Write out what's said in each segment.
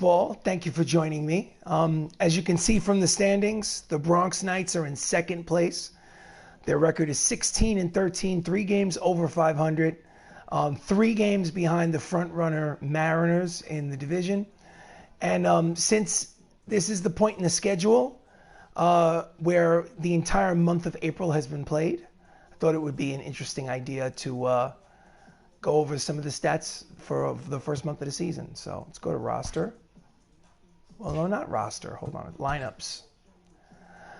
baseball. Thank you for joining me. As you can see from the standings, the Bronx Knights are in second place. Their record is 16-13, 3 games over 500, 3 games behind the front-runner Mariners in the division. And since this is the point in the schedule where the entire month of April has been played, I thought it would be an interesting idea to go over some of the stats for the first month of the season. So let's go to roster. Well, no, not roster. Hold on. Lineups.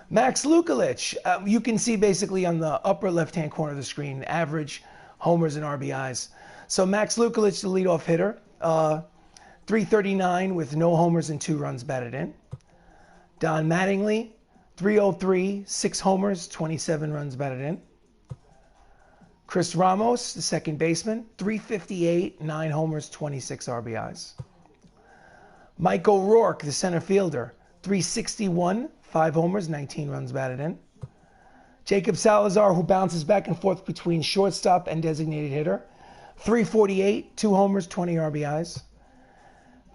Max Lukelich. You can see basically on the upper left-hand corner of the screen, average homers and RBIs. So Max Lukelich, the leadoff hitter, 339 with no homers and 2 runs batted in. Don Mattingly, 303, 6 homers, 27 runs batted in. Chris Ramos, the second baseman, 358, 9 homers, 26 RBIs. Mike O'Rourke, the center fielder, 361, 5 homers, 19 runs batted in. Jacob Salazar, who bounces back and forth between shortstop and designated hitter, 348, 2 homers, 20 RBIs.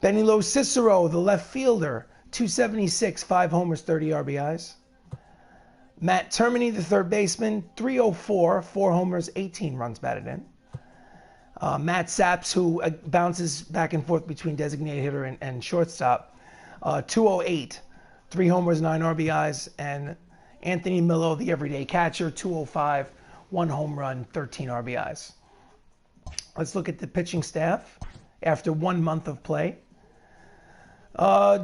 Benilo Cicero, the left fielder, 276, 5 homers, 30 RBIs. Matt Termini, the third baseman, 304, 4 homers, 18 runs batted in. Matt Saps, who bounces back and forth between designated hitter and shortstop, 208, 3 homers, 9 RBIs. And Anthony Millo, the everyday catcher, 205, 1 home run, 13 RBIs. Let's look at the pitching staff after 1 month of play.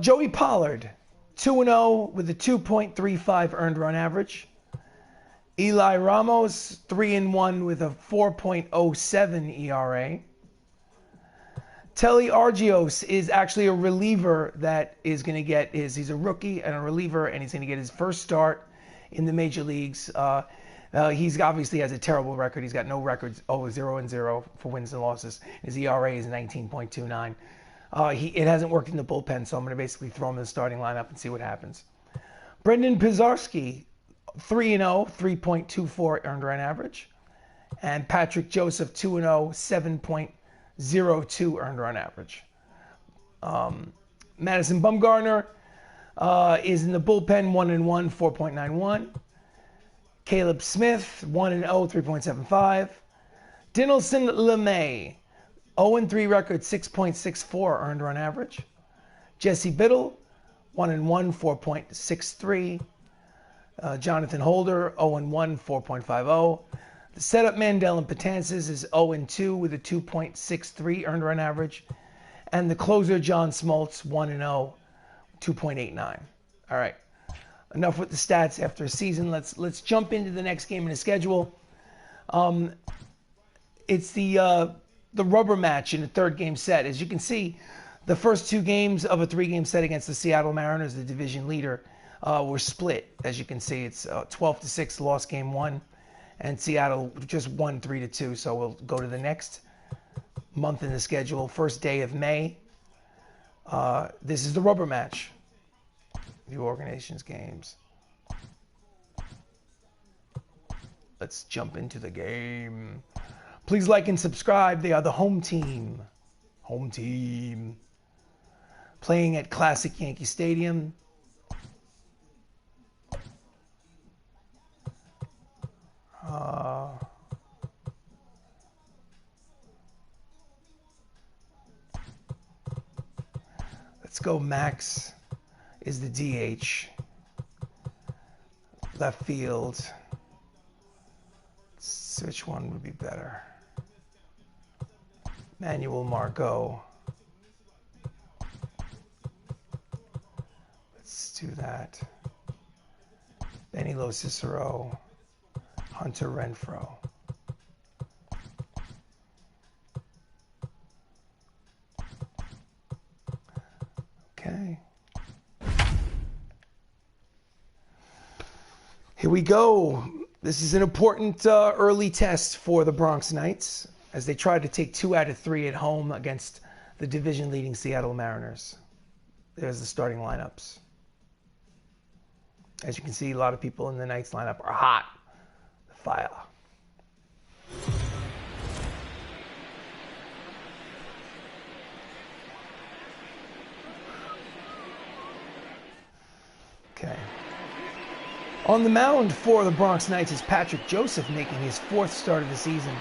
Joey Pollard, 2-0 with a 2.35 earned run average. Eli Ramos, 3-1 with a 4.07 ERA. Telly Argios is actually a reliever that is going to get he's a rookie and a reliever, and he's going to get his first start in the major leagues. He's obviously has a terrible record. He's got no records, 0-0 for wins and losses. His ERA is 19.29. It hasn't worked in the bullpen, so I'm going to basically throw him in the starting lineup and see what happens. Brendan Pizarski, 3-0, 3.24 earned run average. And Patrick Joseph, 2-0, 7.02 earned run average. Madison Bumgarner is in the bullpen, 1-1, 4.91. Caleb Smith, 1-0, 3.75. Dinelson Lamet, 0-3 record, 6.64 earned run average. Jesse Biddle, 1-1, 4.63. Jonathan Holder, 0-1, 4.50. The setup man, Dylan Patances, is 0-2 with a 2.63 earned run average. And the closer, John Smoltz, 1-0, 2.89. All right. Enough with the stats after a season. Let's jump into the next game in the schedule. It's the rubber match in the third game set. As you can see, the first 2 games of a 3-game set against the Seattle Mariners, the division leader, were split. As you can see, it's 12-6 lost game 1, and Seattle just won 3-2. So we'll go to the next month in the schedule, first day of May. This is the rubber match. View organizations games. Let's jump into the game. Please like and subscribe. They are the home team. Home team. Playing at Classic Yankee Stadium. Let's go. Max is the DH. Left field. Let's see which one would be better. Manuel Margot. Let's do that. Benilo Cicero. Hunter Renfroe. Okay. Here we go. This is an important early test for the Bronx Knights as they try to take 2 out of 3 at home against the division-leading Seattle Mariners. There's the starting lineups. As you can see, a lot of people in the Knights lineup are hot. The fire. Okay. On the mound for the Bronx Knights is Patrick Joseph, making his 4th start of the season.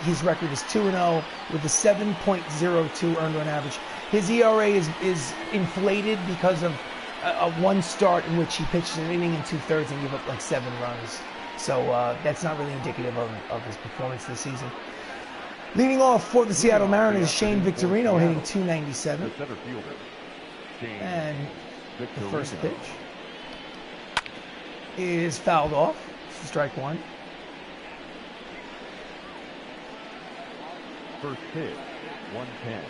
His record is 2-0 with a 7.02 earned run average. His ERA is inflated because of one start in which he pitched an inning and 2/3 and gave up like 7 runs. So that's not really indicative of his performance this season. Leading off for the Seattle Mariners, Shane Victorino hitting .297. And the first pitch is fouled off. Strike 1. First pitch, 110.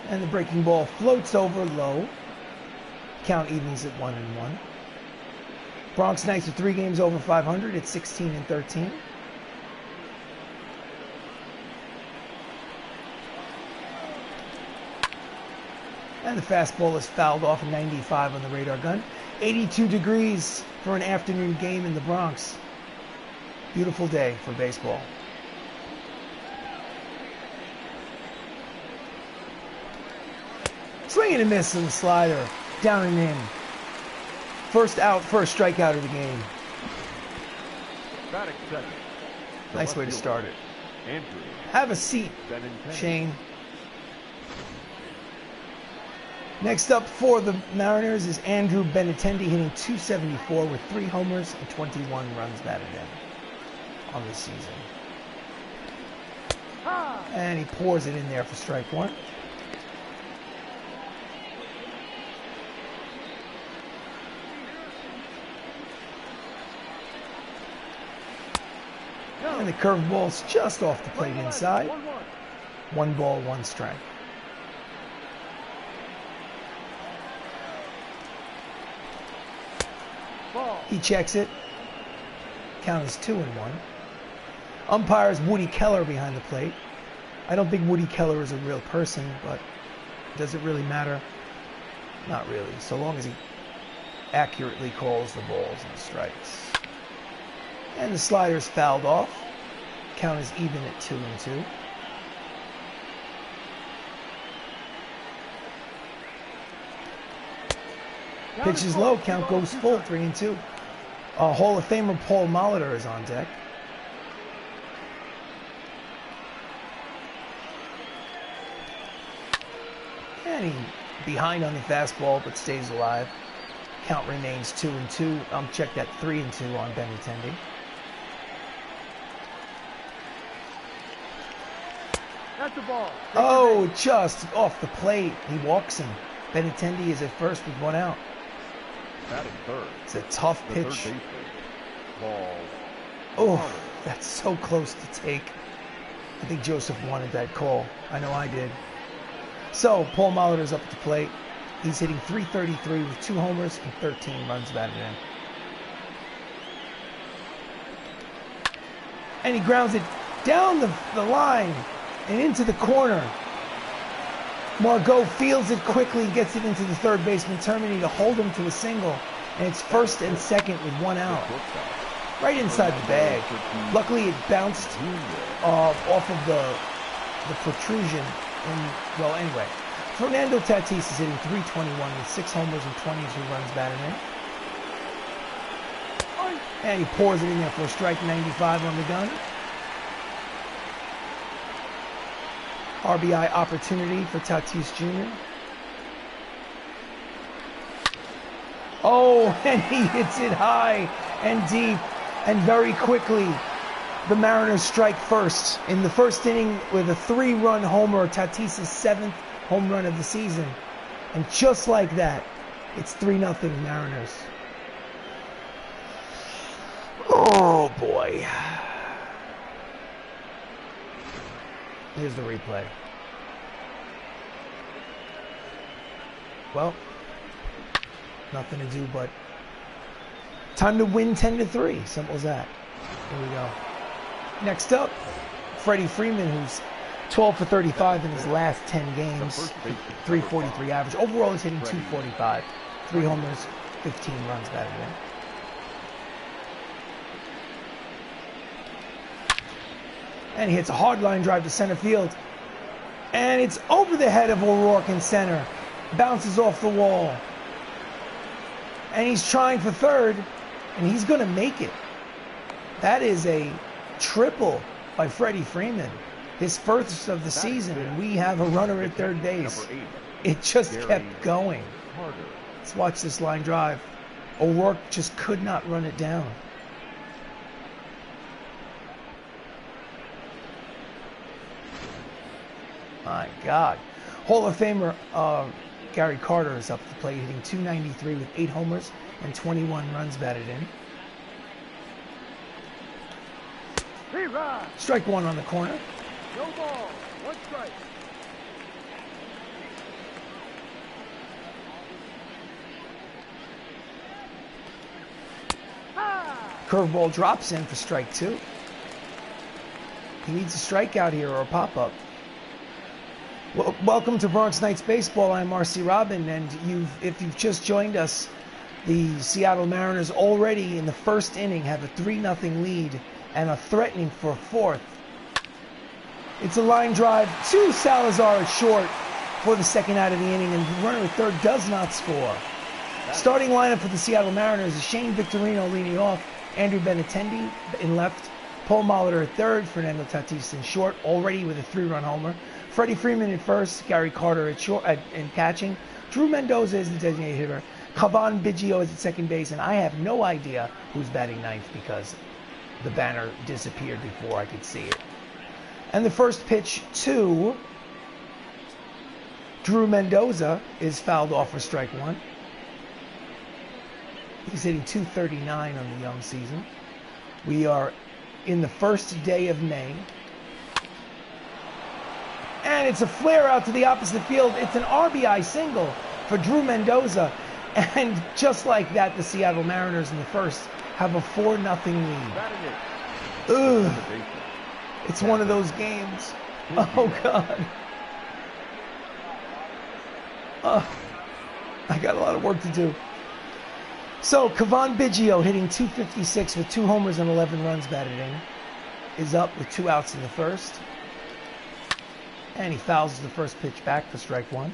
And the breaking ball floats over low. Count evens at 1-1. Bronx Knights are 3 games over 500 at 16-13. And the fastball is fouled off at 95 on the radar gun. 82 degrees for an afternoon game in the Bronx. Beautiful day for baseball. Swing and a miss on the slider. Down and in. First out, first strikeout of the game. Nice way to start it. Have a seat, Shane. Next up for the Mariners is Andrew Benintendi, hitting .274 with 3 homers and 21 runs batted in on the season. And he pours it in there for strike 1. And the curveball's just off the plate inside. 1 ball, 1 strike. He checks it. Count is 2-1. Umpires Woody Keller behind the plate. I don't think Woody Keller is a real person, but does it really matter? Not really, so long as he accurately calls the balls and strikes. And the slider's fouled off. Count is even at 2-2. Pitch is low, count goes full, 3-2. Hall of Famer Paul Molitor is on deck. And he behind on the fastball, but stays alive. Count remains 2-2. Check that 3-2 on Benintendi. That's the ball. Oh, just off the plate. He walks him. Benintendi is at first with 1 out. It's a tough pitch. Oh, that's so close to take. I think Joseph wanted that call. I know I did. So, Paul Molitor's up at the plate. He's hitting .333 with 2 homers and 13 runs batted in. And he grounds it down the line and into the corner. Margot fields it quickly, gets it into the third baseman, Termini, to hold him to a single. And it's first and second with 1 out. Right inside the bag. Luckily, it bounced off of the protrusion. Well, anyway. Fernando Tatis is hitting .321 with 6 homers and 22 runs batted in. And he pours it in there for a strike, 95 on the gun. RBI opportunity for Tatis Jr. Oh, and he hits it high and deep and very quickly. The Mariners strike first in the first inning with a 3-run homer, Tatis' 7th home run of the season. And just like that, it's 3-0 Mariners. Oh boy. Here's the replay. Well, nothing to do but time to win 10-3. Simple as that. Here we go. Next up, Freddie Freeman, who's 12 for 35 in his last 10 games, .343 average. Overall, he's hitting .245. 3 homers, 15 runs batted in. And he hits a hard line drive to center field. And it's over the head of O'Rourke in center. bounces off the wall. And he's trying for third, and he's going to make it. That is a triple by Freddie Freeman. His first of the season, and we have a runner at third base. It just kept going. Let's watch this line drive. O'Rourke just could not run it down. My God. Hall of Famer Gary Carter is up to the plate, hitting .293 with 8 homers and 21 runs batted in. Strike one on the corner. No ball. 1 strike. Curveball drops in for strike 2. He needs a strikeout here or a pop-up. Well, welcome to Bronx Knights Baseball. I'm RC Robbin, and if you've just joined us, the Seattle Mariners already in the first inning have a 3-0 lead and are threatening for a fourth. It's a line drive to Salazar at short for the second out of the inning, and the runner at third does not score. Starting lineup for the Seattle Mariners is Shane Victorino leading off, Andrew Benintendi in left, Paul Molitor at third, Fernando Tatis in short, already with a 3-run homer. Freddie Freeman at first, Gary Carter at short and catching. Drew Mendoza is the designated hitter. Cavan Biggio is at second base, and I have no idea who's batting ninth because the banner disappeared before I could see it. And the first pitch to Drew Mendoza is fouled off for strike one. He's hitting .239 on the young season. We are in the first day of May. And it's a flare out to the opposite field. It's an RBI single for Drew Mendoza. And just like that, the Seattle Mariners in the first have a 4-0 lead. Ugh. It's one of those games. Oh, God. I got a lot of work to do. So, Cavan Biggio hitting .256 with 2 homers and 11 runs batted in is up with 2 outs in the first. And he fouls the first pitch back for strike one.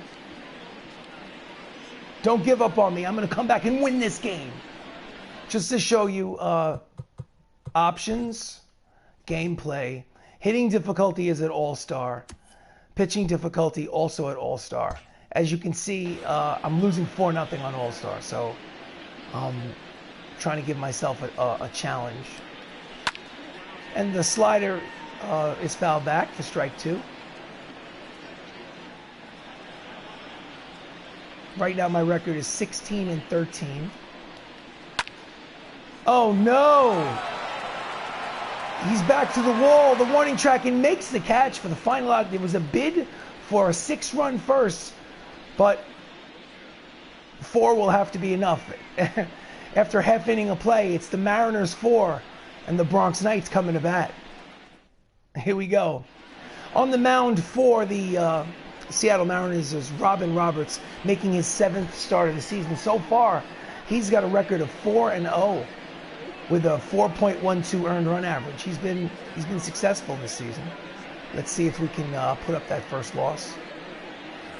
Don't give up on me. I'm going to come back and win this game. Just to show you options, gameplay. Hitting difficulty is at All-Star. Pitching difficulty also at All-Star. As you can see, I'm losing 4-0 on All-Star. So I'm trying to give myself a challenge. And the slider is fouled back for strike two. Right now my record is 16-13. Oh no! He's back to the wall, the warning track, and makes the catch for the final out. There was a bid for a 6-run first, but 4 will have to be enough. After a half inning of play, it's the Mariners 4 and the Bronx Knights coming to bat. Here we go. On the mound for the Seattle Mariners is Robin Roberts, making his 7th start of the season. So far, he's got a record of 4-0 with a 4.12 earned run average. He's been successful this season. Let's see if we can put up that first loss.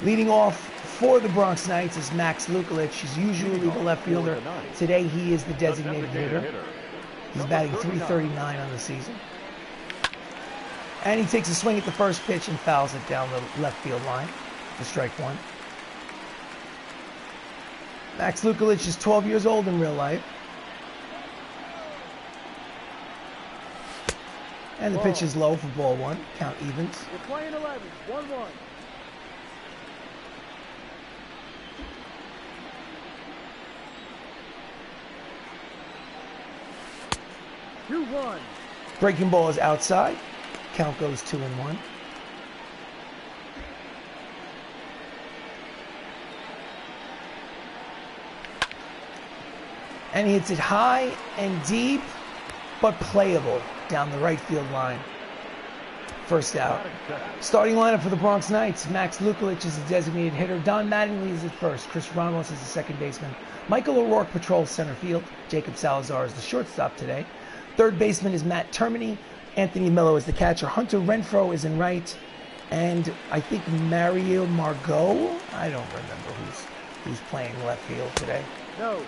Leading off for the Bronx Knights is Max Lukelich. He's usually the left fielder. Today he is the designated hitter. He's batting .339 on the season. And he takes a swing at the first pitch and fouls it down the left field line for strike one. Max Lukelich is 12 years old in real life. And the pitch is low for ball one. Count evens. We're playing 11, 1-1. Breaking ball is outside. Count goes 2-1. And he hits it high and deep, but playable down the right field line. First out. Starting lineup for the Bronx Knights. Max Lukelich is the designated hitter. Don Mattingly is at first. Chris Ramos is the second baseman. Michael O'Rourke patrols center field. Jacob Salazar is the shortstop today. Third baseman is Matt Termini. Anthony Millo is the catcher. Hunter Renfroe is in right. and I think Mario Margot. I don't remember who's playing left field today. No.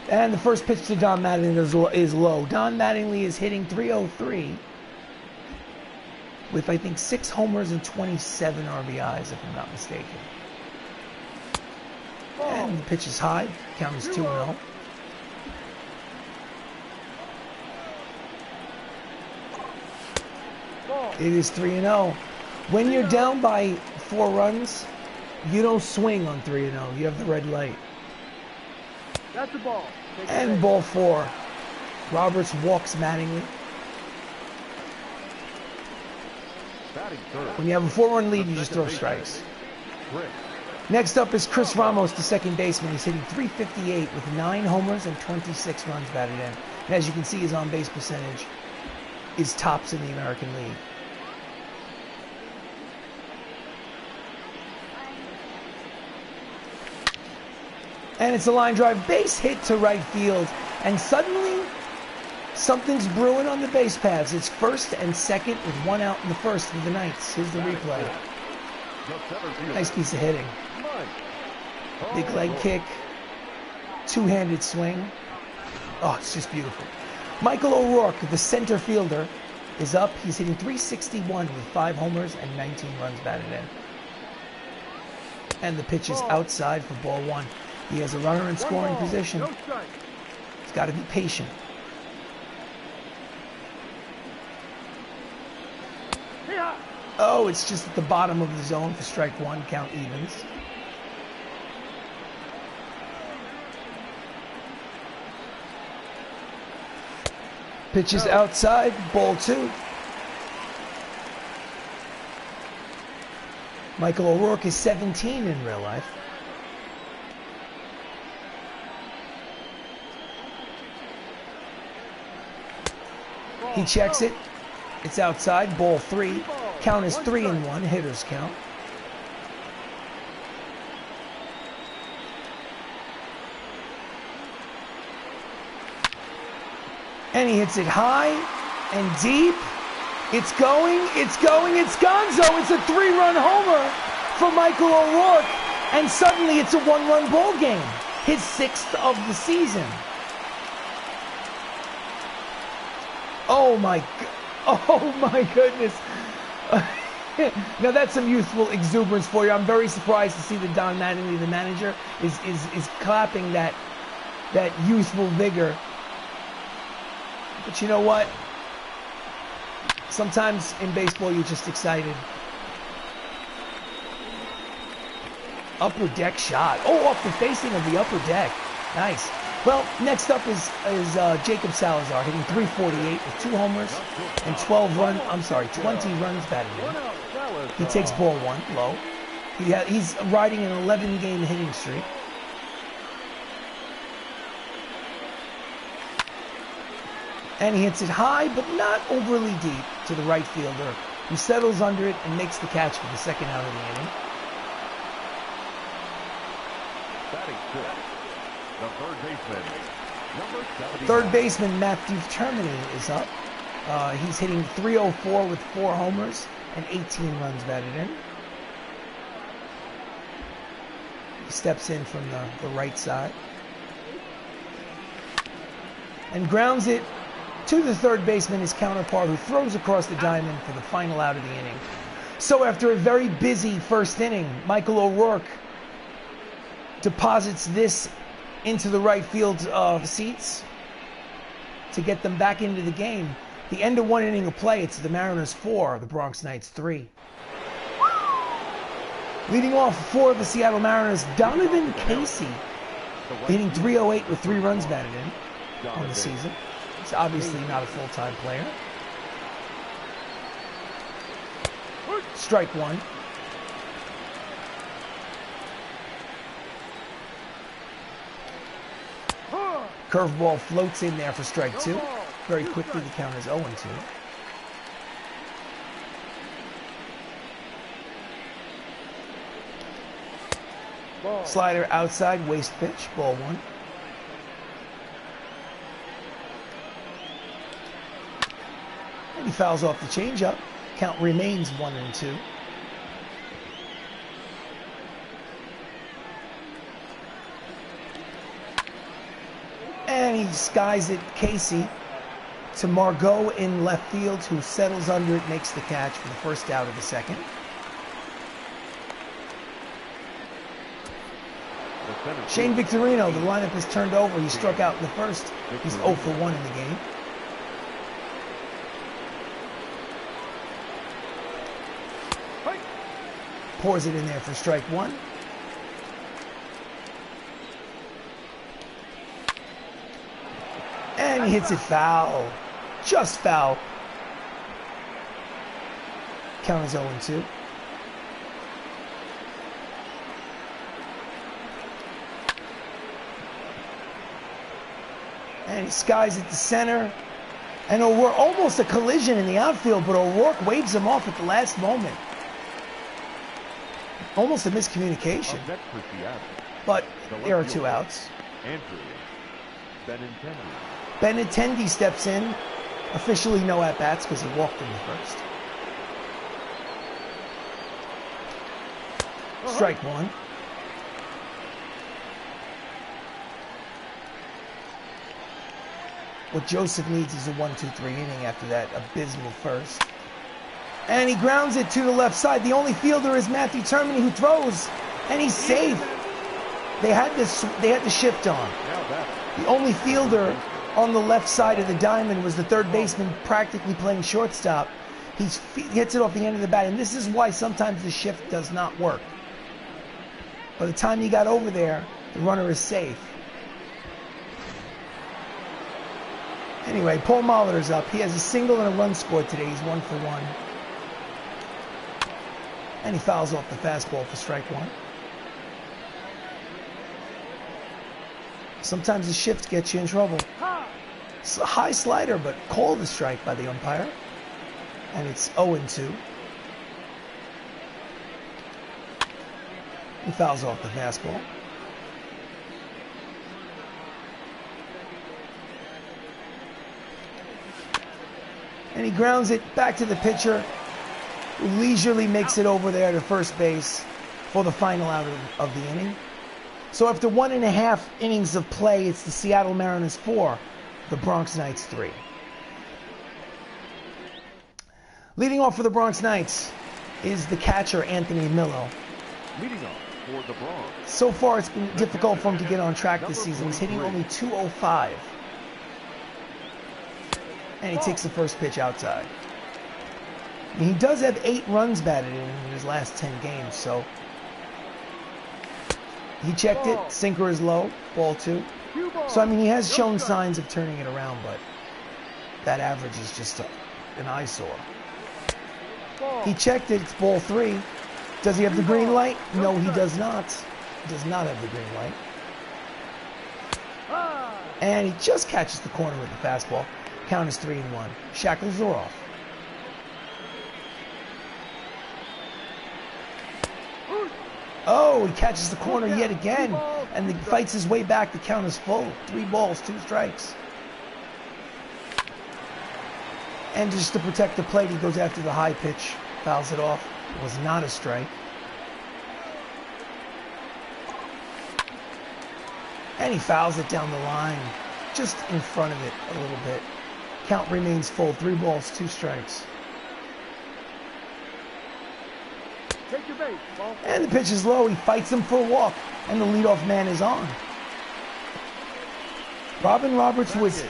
And the first pitch to Don Mattingly is low. Don Mattingly is hitting 303 with, I think, 6 homers and 27 RBIs, if I'm not mistaken. And the pitch is high. Count is 2-0. It is 3-0. When you're down by 4 runs, you don't swing on 3-0. You have the red light. That's the ball. And ball 4. Roberts walks Mattingly. When you have a 4-run lead, you just throw strikes. Next up is Chris Ramos, the second baseman. He's hitting 358 with 9 homers and 26 runs batted in. And as you can see, his on-base percentage is tops in the American League. And it's a line drive base hit to right field. And suddenly, something's brewing on the base paths. It's first and second with 1 out in the first for the Knights. Here's the replay. Nice piece of hitting. Big leg kick. Two-handed swing. Oh, it's just beautiful. Michael O'Rourke, the center fielder, is up. He's hitting 361 with 5 homers and 19 runs batted in. And the pitch is outside for ball 1. He has a runner in scoring position. He's got to be patient. Oh, it's just at the bottom of the zone for strike 1. Count evens. Pitch is outside. Ball 2. Michael O'Rourke is 17 in real life. He checks it. It's outside. Ball 3. Count is 3-1. Hitters count. And he hits it high and deep. It's going. It's going. It's gonzo. It's a 3-run homer for Michael O'Rourke. And suddenly it's a 1-run ball game. His 6th of the season. Oh my goodness. Now that's some youthful exuberance for you. I'm very surprised to see that Don Mattingly, the manager, is clapping that youthful vigor. But you know what? Sometimes in baseball you're just excited. Upper deck shot. Oh, off the facing of the upper deck. Nice. Well, next up is Jacob Salazar, hitting 348 with 2 homers and 20 runs batted in. He takes ball 1 low. He's riding an 11-game hitting streak. And he hits it high, but not overly deep to the right fielder, who settles under it and makes the catch for the 2nd out of the inning. The third baseman Matthew Termini is up. He's hitting 304 with 4 homers and 18 runs batted in. He steps in from the right side and grounds it to the third baseman, his counterpart, who throws across the diamond for the final out of the inning. So after a very busy first inning, Michael O'Rourke deposits this into the right field seats to get them back into the game. The end of 1 inning of play, it's the Mariners 4, the Bronx Knights 3. Leading off for the Seattle Mariners, Donovan Casey, hitting 308 with 3 runs batted in on the season. He's obviously not a full-time player. Strike 1. Curveball floats in there for strike 2. Very quickly, the count is 0-2. Slider outside, waste pitch, ball 1. And he fouls off the changeup. Count remains 1-2. And he skies it Casey to Margot in left field, who settles under it, makes the catch for the first out of the second. Shane Victorino, the lineup is turned over. He struck out in the first. He's 0 for 1 in the game. Pours it in there for strike one. And he hits it foul. Just foul. Count is 0-2. And he skies at the center. And O'Rourke, almost a collision in the outfield, but O'Rourke waves him off at the last moment. Almost a miscommunication. But there are 2 outs. Benintendi steps in. Officially no at-bats because he walked in the first. Strike one. What Joseph needs is a 1-2-3 inning after that abysmal first. And he grounds it to the left side. The only fielder is Matthew Termini, who throws, and he's safe. They had the shift on. The only fielder on the left side of the diamond was the third baseman, practically playing shortstop. He hits it off the end of the bat, and this is why sometimes the shift does not work. By the time he got over there, the runner is safe. Anyway, Paul Molitor's up. He has a single and a run scored today. He's 1 for 1. And he fouls off the fastball for strike one. Sometimes the shift gets you in trouble. It's a high slider, but called a strike by the umpire. And it's 0-2. He fouls off the fastball. And he grounds it back to the pitcher, who leisurely makes it over there to first base for the final out of the inning. So after 1.5 innings of play, it's the Seattle Mariners 4, the Bronx Knights 3. Leading off for the Bronx Knights is the catcher, Anthony Millo. Leading off for the Bronx. So far, it's been difficult for him to get on track this season. He's hitting only .205. And he takes the first pitch outside. And he does have 8 runs batted in his last 10 games, so he checked it. Sinker is low, ball 2. So, I mean, he has shown signs of turning it around, but that average is just an eyesore. He checked it. It's ball 3. Does he have the green light? No, he does not. He does not have the green light. And he just catches the corner with the fastball. Count is 3-1. Shackles are off. Oh, he catches the corner yet again, and he fights his way back. The count is full. 3 balls, 2 strikes. And just to protect the plate, he goes after the high pitch, fouls it off. It was not a strike. And he fouls it down the line, just in front of it a little bit. Count remains full. 3 balls, 2 strikes. Take your base, ball. And the pitch is low. He fights him for a walk, and the leadoff man is on. Robin Roberts was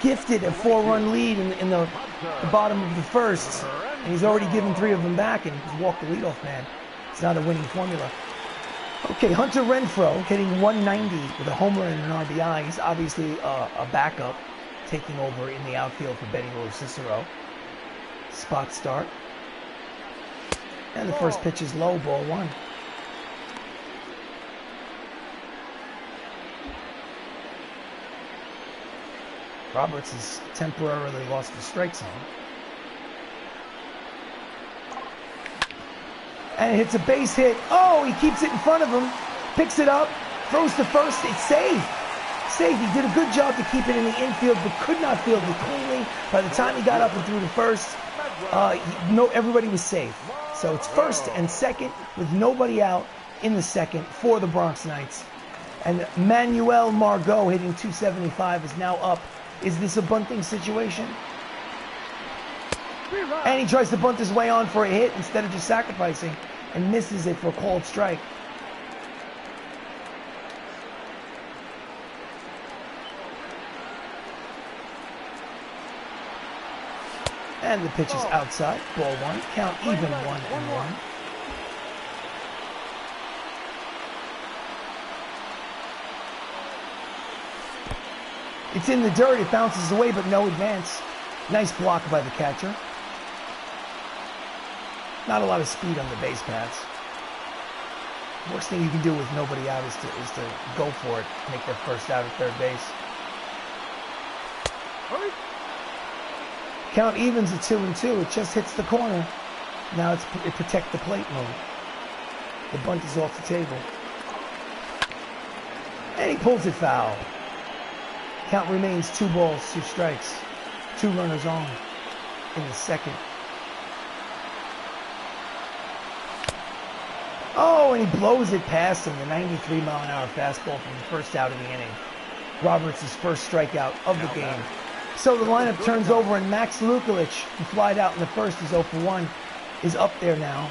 gifted a 4-run lead in the bottom of the first, and he's already given 3 of them back, and he's walked the leadoff man. It's not a winning formula. Okay, Hunter Renfroe hitting 190 with a homer and an RBI. He's obviously a backup, taking over in the outfield for Benny Cicero. Spot start. And the first pitch is low, ball 1. Roberts has temporarily lost the strike zone. And it hits a base hit. Oh, he keeps it in front of him. Picks it up. Throws to first. It's safe. Safe. He did a good job to keep it in the infield, but could not field it cleanly. By the time he got up and threw to first, everybody was safe. So it's first and second with nobody out in the second for the Bronx Knights. And Manuel Margot hitting 275 is now up. Is this a bunting situation? And he tries to bunt his way on for a hit instead of just sacrificing and misses it for a called strike. And the pitch is outside. Ball one. Count even 1-1. It's in the dirt. It bounces away, but no advance. Nice block by the catcher. Not a lot of speed on the base paths. Worst thing you can do with nobody out is to go for it, make that first out at third base. Count evens at 2-2. It just hits the corner. Now it protect the plate mode. The bunt is off the table. And he pulls it foul. Count remains 2 balls, 2 strikes. 2 runners on in the second. Oh, and he blows it past him, the 93-mile-an-hour fastball from the first out of the inning. Roberts' first strikeout of the game. So the lineup turns over, and Max Lukulich, who flied out in the first, is 0 for 1, is up there now.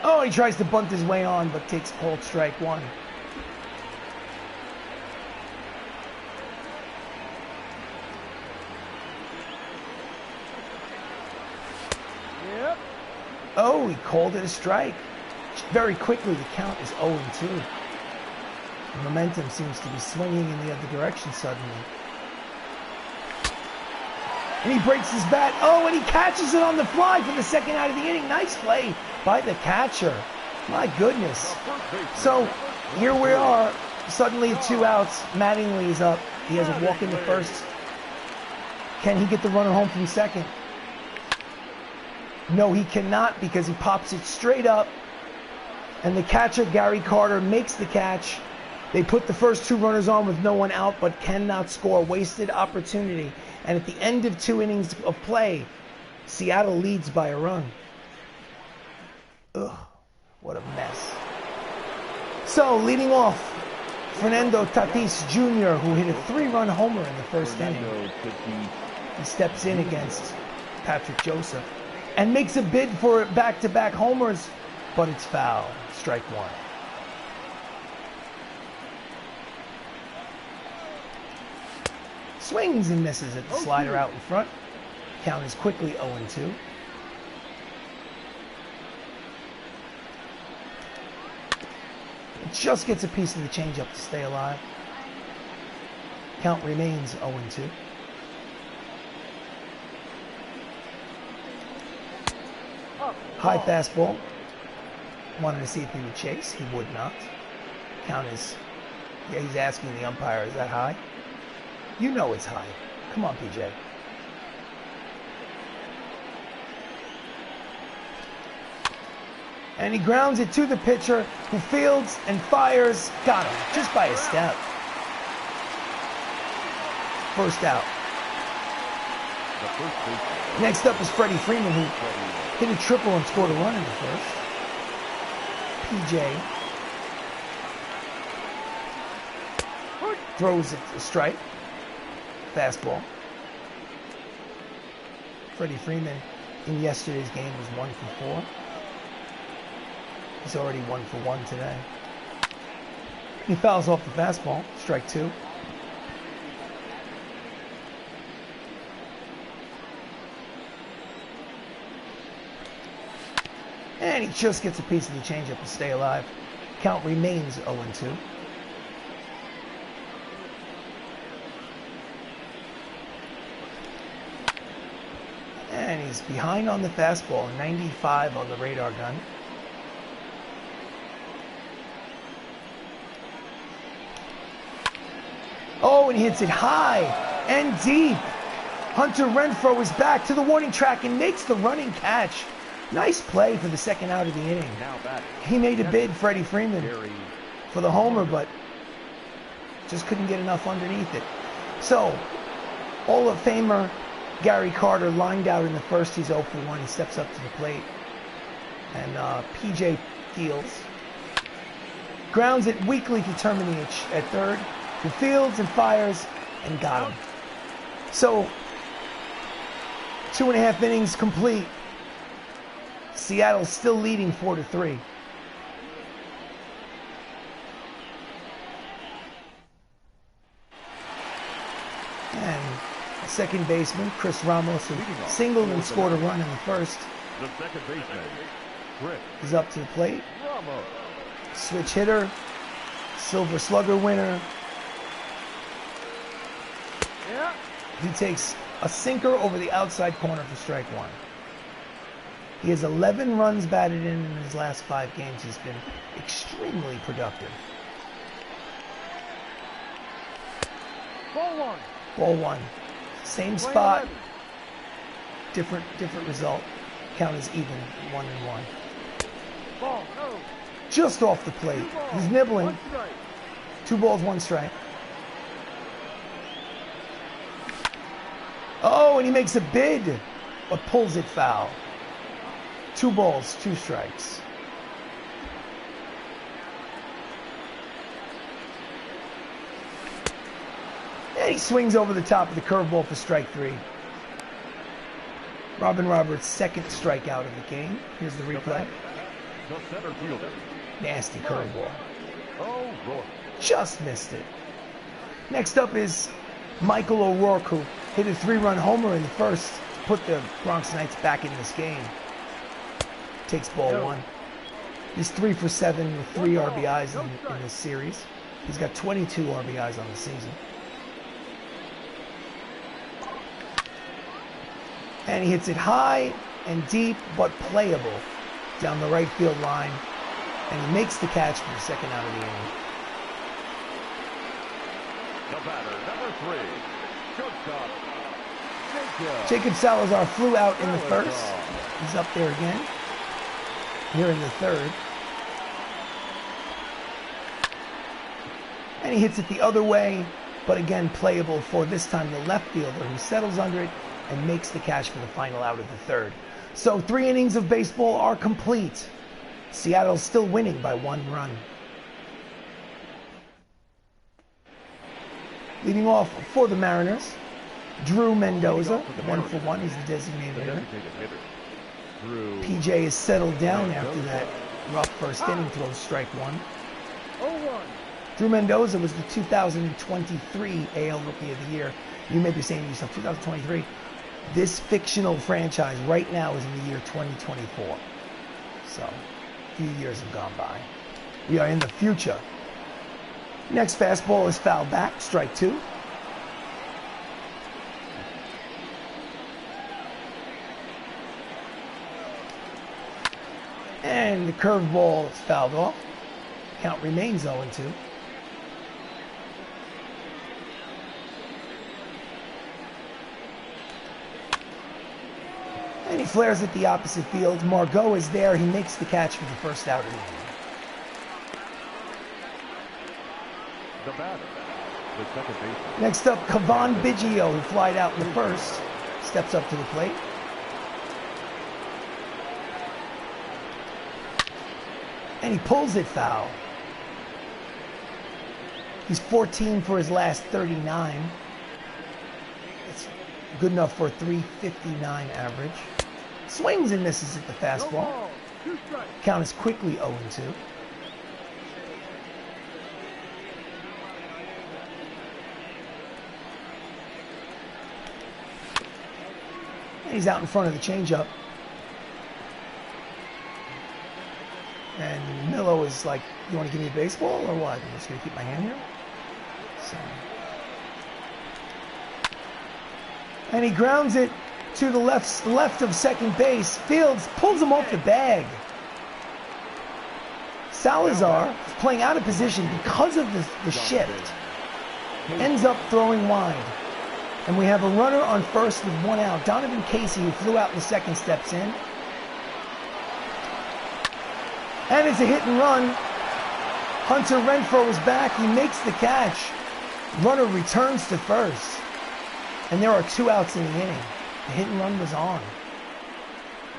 Oh, he tries to bunt his way on, but takes called strike 1. Oh, he called it a strike. Very quickly, the count is 0-2. The momentum seems to be swinging in the other direction suddenly. And he breaks his bat. Oh, and he catches it on the fly for the second out of the inning. Nice play by the catcher. My goodness. So, here we are. Suddenly at 2 outs. Mattingly is up. He has a walk in the first. Can he get the runner home from second? No, he cannot, because he pops it straight up. And the catcher, Gary Carter, makes the catch. They put the first 2 runners on with no one out, but cannot score. Wasted opportunity. And at the end of 2 innings of play, Seattle leads by a run. Ugh, what a mess. So, leading off, Fernando Tatis Jr., who hit a 3-run homer in the first inning. He steps in against Patrick Joseph and makes a bid for back-to-back homers, but it's foul. Strike 1. Swings and misses at the slider out in front. Count is quickly 0-2. It just gets a piece of the changeup to stay alive. Count remains 0-2. High fastball. Wanted to see if he would chase. He would not. Count is, yeah, he's asking the umpire, is that high? You know it's high. Come on, PJ. And he grounds it to the pitcher, who fields and fires. Got him, just by a step. First out. Next up is Freddie Freeman, who hit a triple and scored a run in the first. PJ throws it a strike. Fastball. Freddie Freeman in yesterday's game was 1 for 4. He's already 1 for 1 today. He fouls off the fastball. Strike 2. And he just gets a piece of the changeup to stay alive. Count remains 0-2. And he's behind on the fastball, 95 on the radar gun. Oh, and he hits it high and deep. Hunter Renfroe is back to the warning track and makes the running catch. Nice play for the second out of the inning. He made a bid, Freddie Freeman, for the homer, but just couldn't get enough underneath it. So, Hall of Famer Gary Carter lined out in the first. He's 0 for 1. He steps up to the plate. And PJ Fields grounds it weakly to Terminich at third. To Fields and fires and got him. So 2.5 innings complete. Seattle's still leading 4-3. And second baseman Chris Ramos, who singled and scored a run in the first, The second baseman, Chris is up to the plate. Ramos. Switch hitter, Silver Slugger winner. Yeah. He takes a sinker over the outside corner for strike one. He has 11 runs batted in his last 5 games. He's been extremely productive. Ball one. Ball one. Same spot. Different result. Count is even, 1-1. Ball, no. Just off the plate. He's nibbling. 1 strike. 2 balls, 1 strike. Oh, and he makes a bid, but pulls it foul. 2 balls, 2 strikes. And he swings over the top of the curveball for strike 3. Robin Roberts' second strikeout of the game. Here's the replay. The center fielder. Nasty curveball. Oh, Roy. Just missed it. Next up is Michael O'Rourke, who hit a 3-run homer in the first to put the Bronx Knights back in this game. Takes ball 1. He's 3 for 7 with 3 RBIs in this series. He's got 22 RBIs on the season. And he hits it high and deep, but playable down the right field line. And he makes the catch for the second out of the inning. The batter, number 3. Shortstop, Jacob. Jacob Salazar flew out in the first. He's up there again. Here in the third. And he hits it the other way, but again playable for this time the left fielder, who settles under it and makes the catch for the final out of the third. So 3 innings of baseball are complete. Seattle's still winning by 1 run. Leading off for the Mariners, Drew Mendoza, 1 for 1. He's the designated hitter. PJ is settled down after that rough first inning, throws strike 1. 0-1. Drew Mendoza was the 2023 AL Rookie of the Year. You may be saying to yourself, 2023? This fictional franchise right now is in the year 2024. So, a few years have gone by. We are in the future. Next fastball is fouled back, strike 2. And the curveball is fouled off. Count remains 0-2. And he flares at the opposite field. Margot is there. He makes the catch for the first out of the inning. The batter, the second baseman. Next up, Kavan Biggio, who flied out in the first, steps up to the plate. And he pulls it foul. He's 14 for his last 39. It's good enough for a 359 average. Swings and misses at the fastball. Count is quickly 0-2. And he's out in front of the changeup. And Millo is like, you want to give me a baseball or what? I'm just going to keep my hand here. So. And he grounds it to the left of second base. Fields pulls him off the bag. Salazar, playing out of position because of the shift, ends up throwing wide. And we have a runner on first with 1 out. Donovan Casey, who flew out in the second, steps in. And it's a hit and run. Hunter Renfroe is back. He makes the catch. Runner returns to first. And there are 2 outs in the inning. The hit and run was on.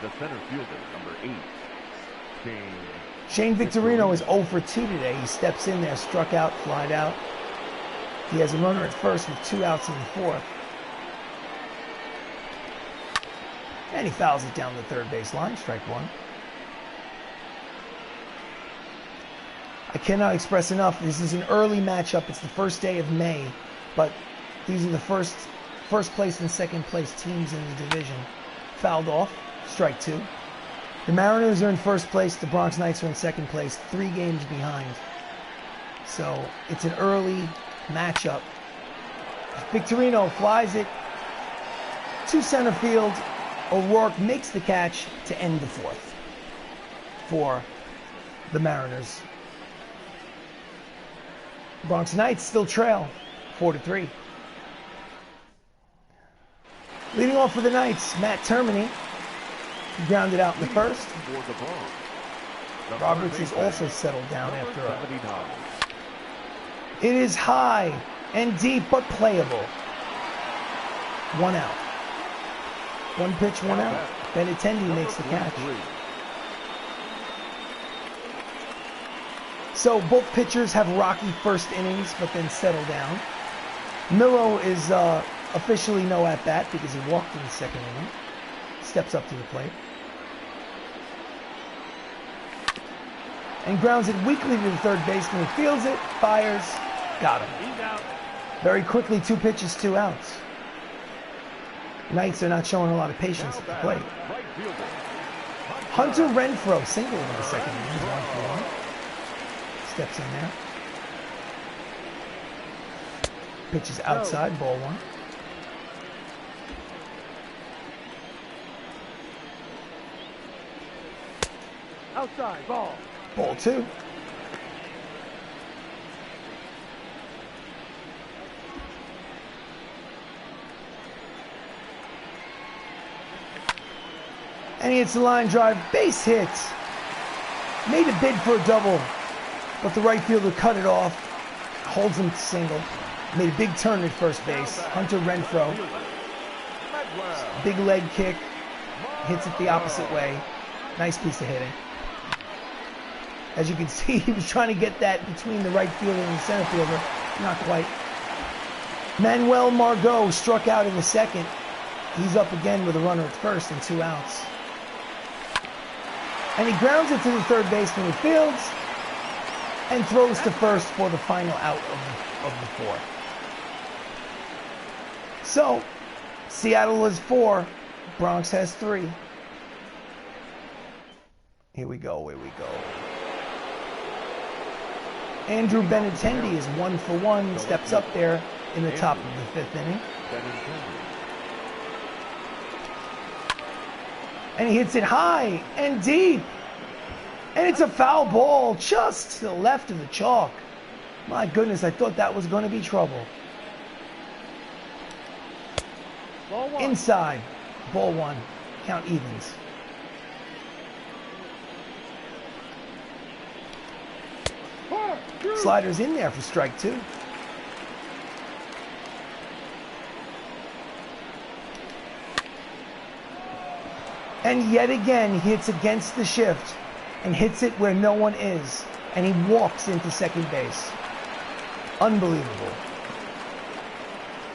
The center fielder, number 8. Exchange. Shane Victorino is 0 for 2 today. He steps in there, struck out, flied out. He has a runner at first with 2 outs in the 4th. And he fouls it down the third base line, strike 1. I cannot express enough. This is an early matchup. It's the first day of May, but these are the first place and second place teams in the division. Fouled off, strike 2. The Mariners are in first place. The Bronx Knights are in second place, 3 games behind. So it's an early matchup. Victorino flies it to center field. O'Rourke makes the catch to end the 4th for the Mariners. Bronx Knights still trail 4-3. Leading off for the Knights, Matt Termini. He grounded out in the first. Roberts has also settled down after a... It is high and deep, but playable. 1 out. 1 pitch, 1 out. Benintendi makes the catch. So both pitchers have rocky first innings, but then settle down. Millo is officially no at bat because he walked in the second inning. Steps up to the plate. And grounds it weakly to the third baseman. He fields it, fires, got him. He's out. Very quickly, 2 pitches, 2 outs. Knights are not showing a lot of patience at the plate. Right fielder. Hunter Renfroe single in the second inning. He's 1 for 1. Steps in there. Pitches outside, ball 1. Outside, ball. Ball 2. And he hits the line drive, base hit. Made a bid for a double, but the right fielder cut it off. Holds him to single. Made a big turn at first base. Hunter Renfroe. Big leg kick. Hits it the opposite way. Nice piece of hitting. As you can see, he was trying to get that between the right fielder and the center fielder. Not quite. Manuel Margot struck out in the second. He's up again with a runner at first and 2 outs. And he grounds it to the third baseman who fields and throws to first for the final out of the 4th. So, Seattle has 4. Bronx has 3. Here we go, here we go. Andrew Benintendi is 1 for 1, steps up there in the top of the 5th inning. And he hits it high and deep. And it's a foul ball just to the left of the chalk. My goodness, I thought that was going to be trouble. Ball 1. Inside, ball 1, count evens. Slider's in there for strike 2. And yet again, he hits against the shift and hits it where no one is. And he walks into second base. Unbelievable.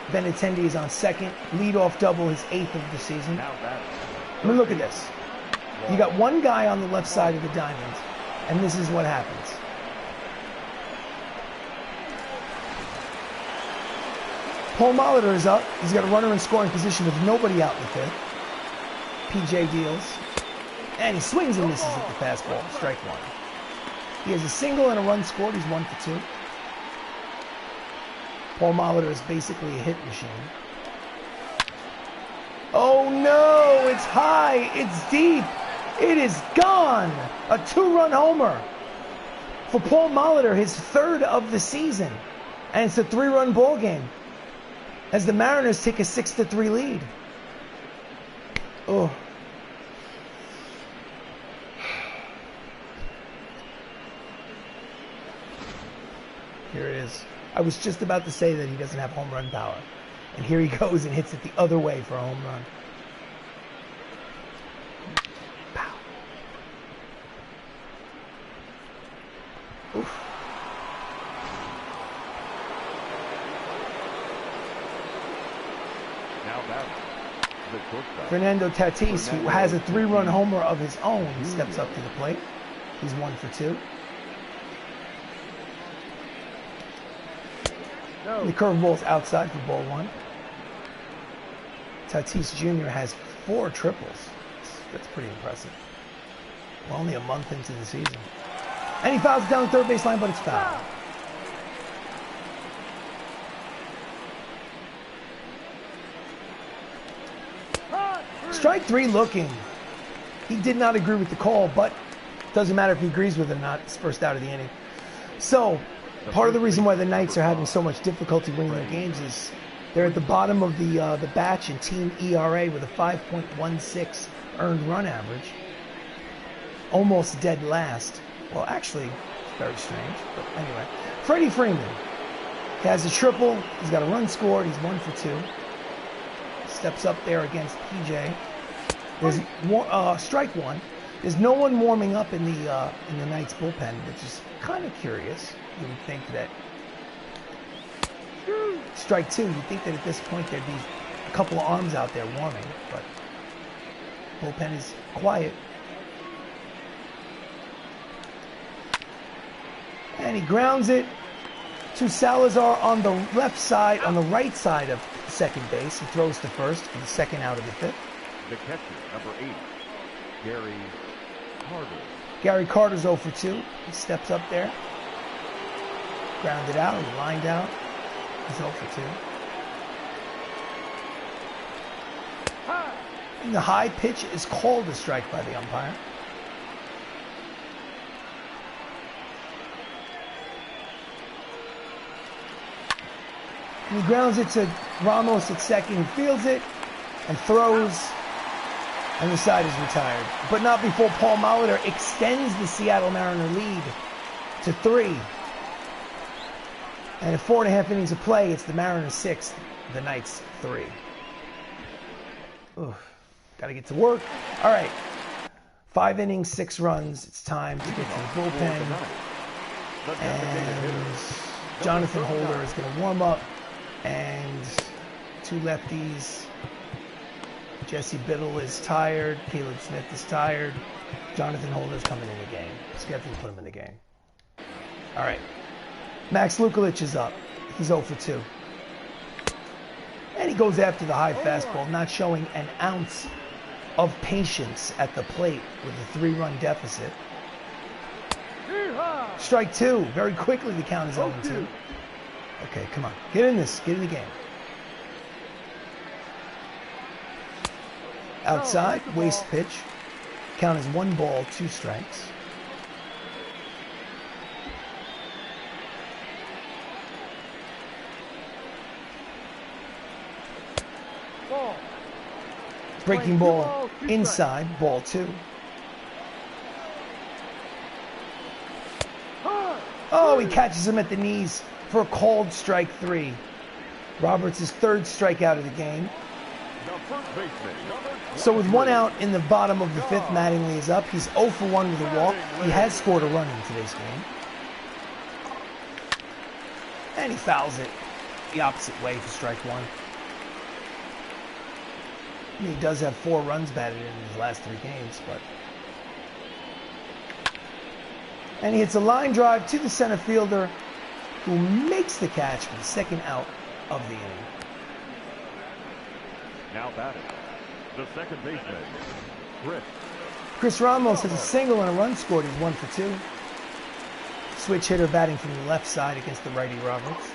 Benintendi is on second. Leadoff double, his 8th of the season. I mean, look at this. You got one guy on the left side of the diamond, and this is what happens. Paul Molitor is up. He's got a runner in scoring position with nobody out in the 5th. PJ deals. And he swings and misses at the fastball. Strike 1. He has a single and a run scored. He's 1 for 2. Paul Molitor is basically a hit machine. Oh no! It's high! It's deep! It is gone! A 2-run homer for Paul Molitor, his 3rd of the season. And it's a 3-run ball game as the Mariners take a 6-3 lead. Oh. Here it is. I was just about to say that he doesn't have home run power. And here he goes and hits it the other way for a home run. Pow. shortstop. Fernando Tatis, who has a 3-run homer of his own, steps up to the plate. He's 1 for 2. No. The curveball's outside for ball 1. Tatis Jr. has 4 triples. That's pretty impressive. We're only a month into the season. And he fouls down the third baseline, but it's foul. Strike 3 looking. He did not agree with the call, but doesn't matter if he agrees with it or not. It's first out of the inning. So, part of the reason why the Knights are having so much difficulty winning their games is they're at the bottom of the batch in team ERA with a 5.16 earned run average. Almost dead last. Well, actually, it's very strange. But anyway, Freddie Freeman. He has a triple. He's got a run scored. He's 1 for 2. Steps up there against PJ. There's strike 1. There's no one warming up in the Knights bullpen, which is kind of curious. You would think that strike 2. You'd think that at this point there'd be a couple of arms out there warming, but bullpen is quiet. And he grounds it to Salazar on the left side, on the right side of second base. He throws to first for the second out of the 5th. The catcher, number 8, Gary Carter. Gary Carter's 0 for 2. He steps up there. Grounded out. He lined out. He's 0 for 2. And the high pitch is called a strike by the umpire. And he grounds it to Ramos at second, who fields it and throws, and the side is retired. But not before Paul Molitor extends the Seattle Mariner lead to 3. And at 4.5 innings of play, it's the Mariners 6, the Knights 3. Oof. Got to get to work. All right. 5 innings, 6 runs. It's time to get to the bullpen. And Jonathan Holder is going to warm up. And 2 lefties. Jesse Biddle is tired. Caleb Smith is tired. Jonathan Holder's coming in the game. Scheduled to put him in the game. All right. Max Lukulich is up. He's 0 for 2. And he goes after the high fastball, not showing an ounce of patience at the plate with a 3-run deficit. Strike 2. Very quickly the count is 0-2. Okay, come on. Get in this. Get in the game. Outside, waste pitch. Count is 1 ball, 2 strikes. Breaking ball inside, ball 2. Oh, he catches him at the knees for a called strike 3. Roberts' 3rd strikeout of the game. So with 1 out in the bottom of the 5th, Mattingly is up. He's 0 for 1 with a walk. He has scored a run in today's game. And he fouls it the opposite way for strike 1. I mean, he does have 4 runs batted in his last 3 games, but... And he hits a line drive to the center fielder, who makes the catch for the 2nd out of the inning. Now batting, the second baseman, Chris Ramos has a single and a run scored. He's 1 for 2. Switch hitter batting from the left side against the righty Roberts.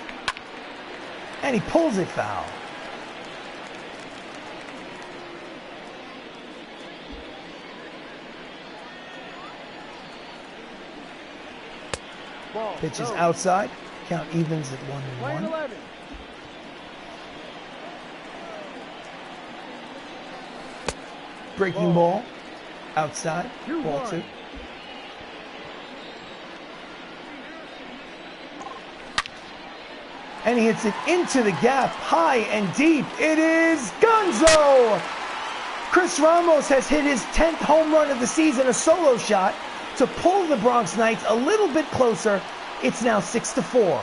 And he pulls it foul. Pitch is outside. Count evens at 1-1. Breaking ball. Outside. Ball 2. And he hits it into the gap, high and deep. It is Gonzo! Chris Ramos has hit his 10th home run of the season, a solo shot, to pull the Bronx Knights a little bit closer. It's now 6-4.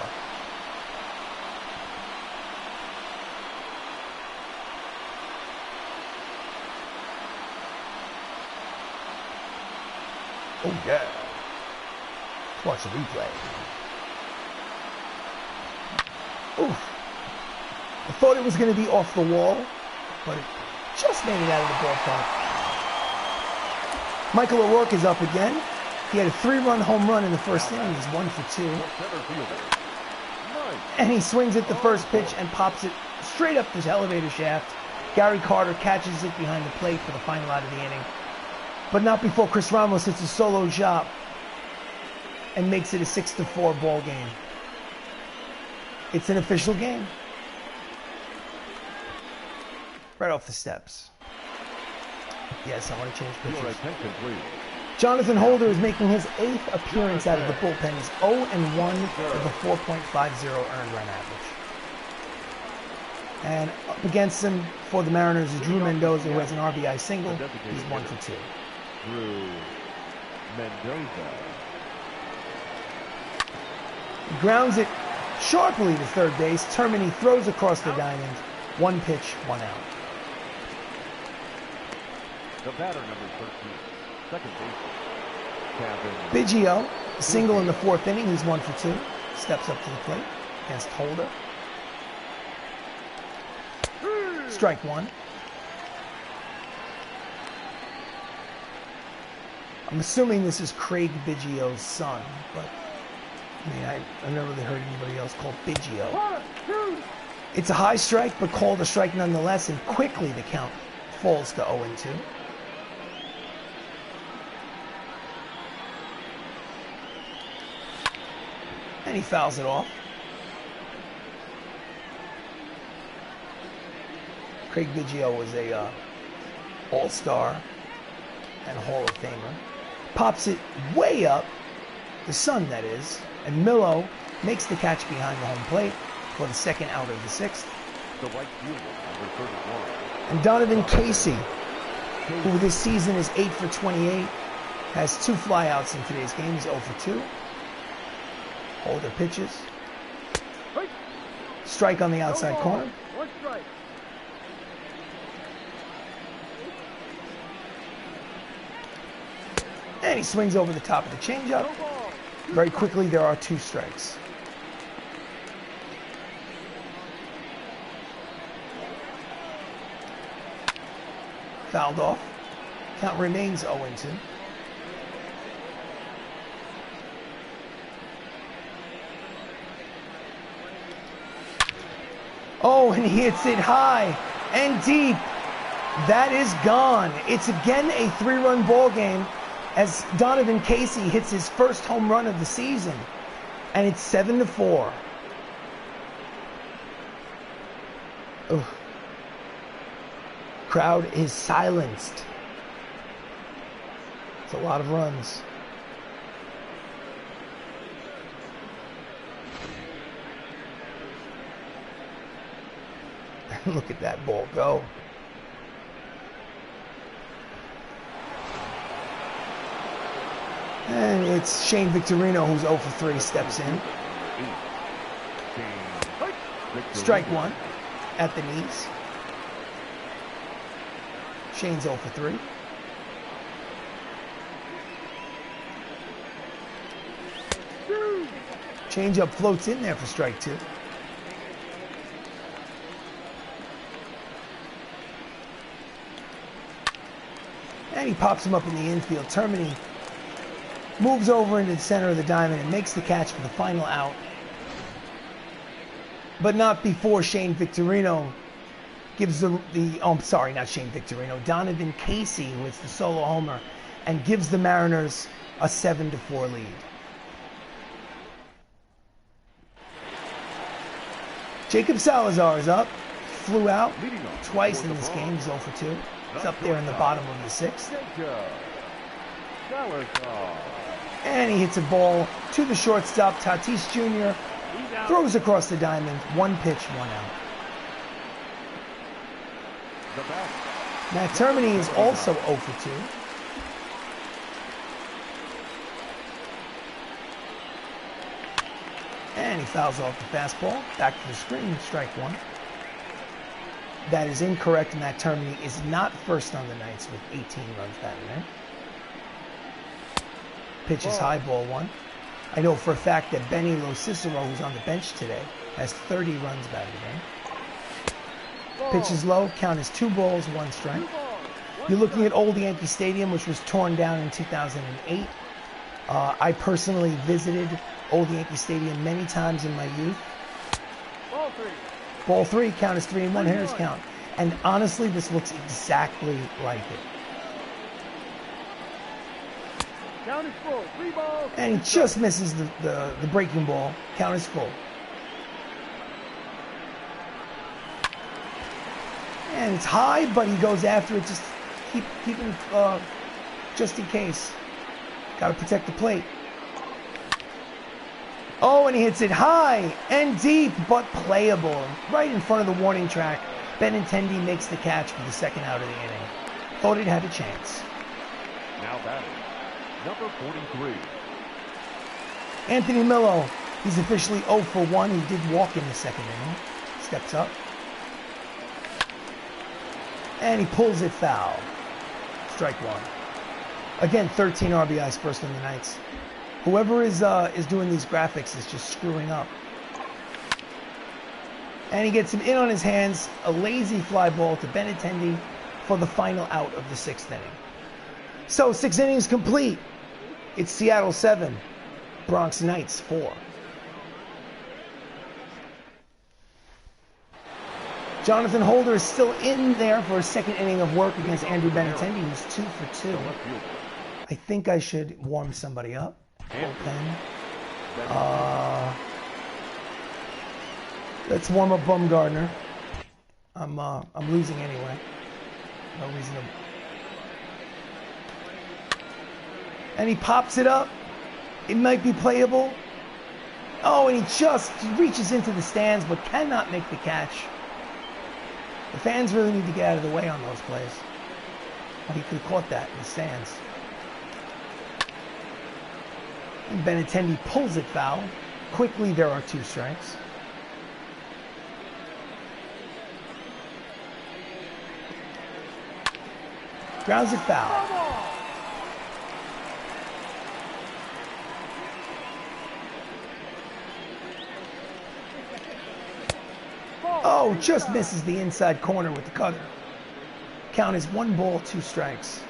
Oh, yeah. Let's watch the replay. Oof. I thought it was going to be off the wall, but it just made it out of the ballpark. Michael O'Rourke is up again. He had a 3-run home run in the first inning. He's 1 for 2. And he swings at the first pitch and pops it straight up this elevator shaft. Gary Carter catches it behind the plate for the final out of the inning. But not before Chris Ramos hits a solo shot and makes it a 6-4 ball game. It's an official game. Right off the steps. Yes, I want to change pitchers. Jonathan Holder is making his 8th appearance out of the bullpen. He's 0-1 with a 4.50 earned run average. And up against him for the Mariners is Drew Mendoza, who has an RBI single. He's 1 for 2. Drew Mendoza. He grounds it sharply to third base. Termini throws across the diamond. 1 pitch, 1 out. The batter, number 13, second baseman, Biggio, single in the 4th inning. He's 1 for 2. Steps up to the plate against Holder. Strike 1. I'm assuming this is Craig Biggio's son, but I mean, I've never really heard anybody else called Biggio. It's a high strike, but called a strike nonetheless, and quickly the count falls to 0-2. And he fouls it off. Craig Biggio was a all-star and Hall of Famer. Pops it way up, the son that is, and Millo makes the catch behind the home plate for the 2nd out of the 6th. the right fielder, number 31. And Donovan Casey, who this season is 8 for 28, has 2 flyouts in today's game. He's 0 for 2. Holder pitches. Strike on the outside corner. One strike. And he swings over the top of the changeup. Very quickly, there are 2 strikes. Fouled off. Count remains 0-2. Oh, and he hits it high and deep. That is gone. It's again a 3-run ball game as Donovan Casey hits his first home run of the season. And it's 7-4. Ugh. Crowd is silenced. It's a lot of runs. Look at that ball go. And it's Shane Victorino, who's 0 for 3, steps in. Strike 1 at the knees. Shane's 0 for 3. Changeup floats in there for strike 2. And he pops him up in the infield. Termini moves over into the center of the diamond and makes the catch for the final out. But not before Shane Victorino gives not Shane Victorino, Donovan Casey, who hits the solo homer, and gives the Mariners a 7-4 lead. Jacob Salazar is up. Flew out twice in this game. He's 0 for 2. He's up there in the bottom of the 6th. And he hits a ball to the shortstop. Tatis Jr. throws across the diamond. 1 pitch, 1 out. Matt Termini is also 0 for 2. And he fouls off the fastball. Back to the screen, strike 1. That is incorrect. Matt Termini is not first on the Knights with 18 runs batted in. Pitch is high, ball one. I know for a fact that Benny Cicero, who's on the bench today, has 30 runs batted in. Pitch is low, count is 2 balls, 1 strike. You're looking at old Yankee Stadium, which was torn down in 2008. I personally visited old Yankee Stadium many times in my youth. Ball 3, count is 3-1, hitters count. And honestly, this looks exactly like it. Count is full. 3 balls. And he just misses the breaking ball. Count is full. And it's high, but he goes after it. Just keep him, just in case. Got to protect the plate. Oh, and he hits it high and deep, but playable. Right in front of the warning track. Benintendi makes the catch for the 2nd out of the inning. Thought it had a chance. Now batting, number 43. Anthony Millo. He's officially 0 for 1. He did walk in the 2nd inning. Steps up. And he pulls it foul. Strike 1. Again, 13 RBIs first in the Knights. Whoever is doing these graphics is just screwing up. And he gets him in on his hands. A lazy fly ball to Benintendi for the final out of the 6th inning. So 6 innings complete. It's Seattle 7, Bronx Knights 4. Jonathan Holder is still in there for a 2nd inning of work against Andrew Benintendi, who's 2 for 2. I think I should warm somebody up. Bullpen. Let's warm up Bumgardner. I'm losing anyway. No reason to. And he pops it up. It might be playable. Oh, and he just reaches into the stands, but cannot make the catch. The fans really need to get out of the way on those plays. Oh, he could have caught that in the stands. And Benintendi pulls it foul. Quickly, there are 2 strikes. Grounds it foul. Oh, just misses the inside corner with the cutter. Count is 1 ball, 2 strikes.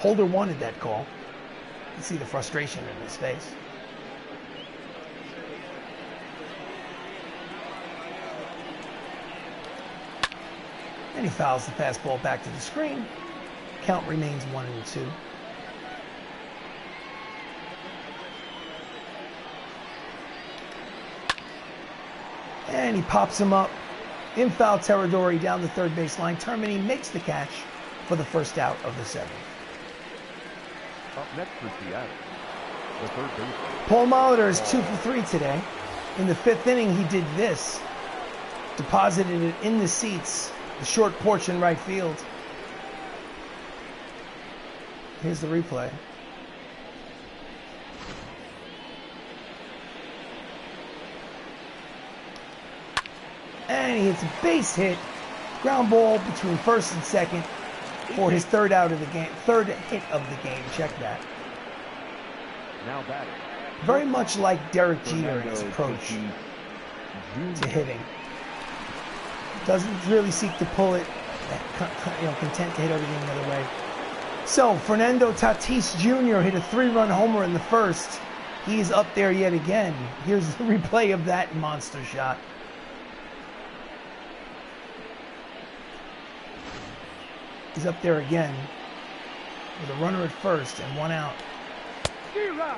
Holder wanted that call. You can see the frustration in his face. And he fouls the fastball back to the screen. Count remains 1-2. And he pops him up in foul territory down the 3rd baseline. Termini makes the catch for the 1st out of the 7th. Up next for Seattle, the 3rd baseman. Paul Molitor is 2 for 3 today. In the 5th inning, he did this. Deposited it in the seats, the short porch in right field. Here's the replay. And he hits a base hit, ground ball between 1st and 2nd for his 3rd out of the game, 3rd hit of the game. Check that. Now batting. Very much like Derek Jeter in his approach to hitting. Doesn't really seek to pull it, content to hit everything the other way. So, Fernando Tatis Jr. hit a 3-run homer in the 1st. He's up there yet again. Here's the replay of that monster shot. He's up there again with a runner at 1st and 1 out.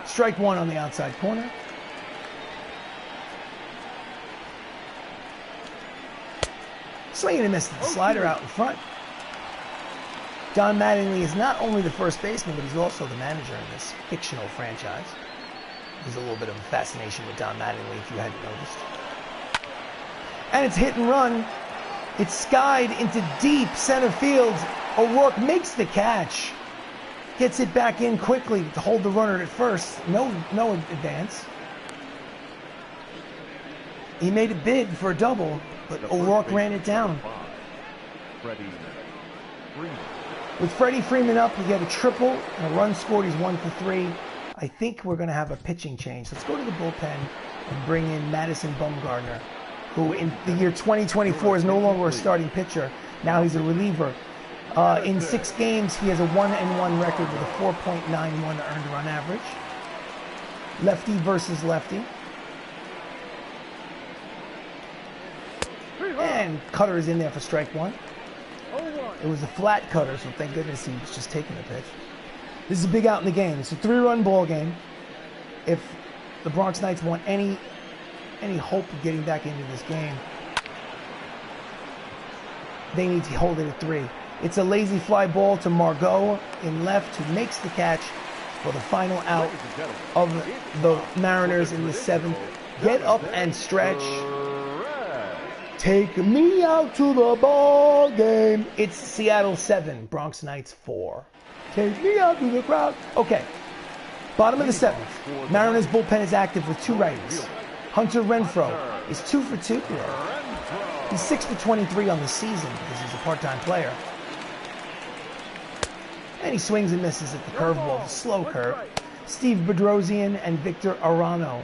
Strike 1 on the outside corner. Swinging and missing the slider out in front. Don Mattingly is not only the 1st baseman, but he's also the manager in this fictional franchise. There's a little bit of a fascination with Don Mattingly, if you hadn't noticed. And it's hit and run. It's skied into deep center field. O'Rourke makes the catch. Gets it back in quickly to hold the runner at 1st. No advance. He made a bid for a double, but O'Rourke ran it down. With Freddie Freeman up, he got a triple and a run scored. He's 1 for 3. I think we're going to have a pitching change. Let's go to the bullpen and bring in Madison Bumgarner, who in the year 2024 is no longer a starting pitcher. Now he's a reliever. In 6 games, he has a 1-1 record with a 4.91 earned run average. Lefty versus lefty. And cutter is in there for strike 1. It was a flat cutter, so thank goodness he was just taking the pitch. This is a big out in the game. It's a 3-run ball game. If the Bronx Knights want any hope of getting back into this game, they need to hold it at 3. It's a lazy fly ball to Margot in left, who makes the catch for the final out of the Mariners in the 7th. Get up and stretch. Take me out to the ball game. It's Seattle 7, Bronx Knights 4. Take me out to the crowd. Okay. Bottom of the 7th. Mariners bullpen is active with 2 righties. Hunter Renfroe is 2 for 2 today. He's 6 for 23 on the season because he's a part-time player. And he swings and misses at the curveball, the slow curve. Steve Bedrosian and Victor Arano,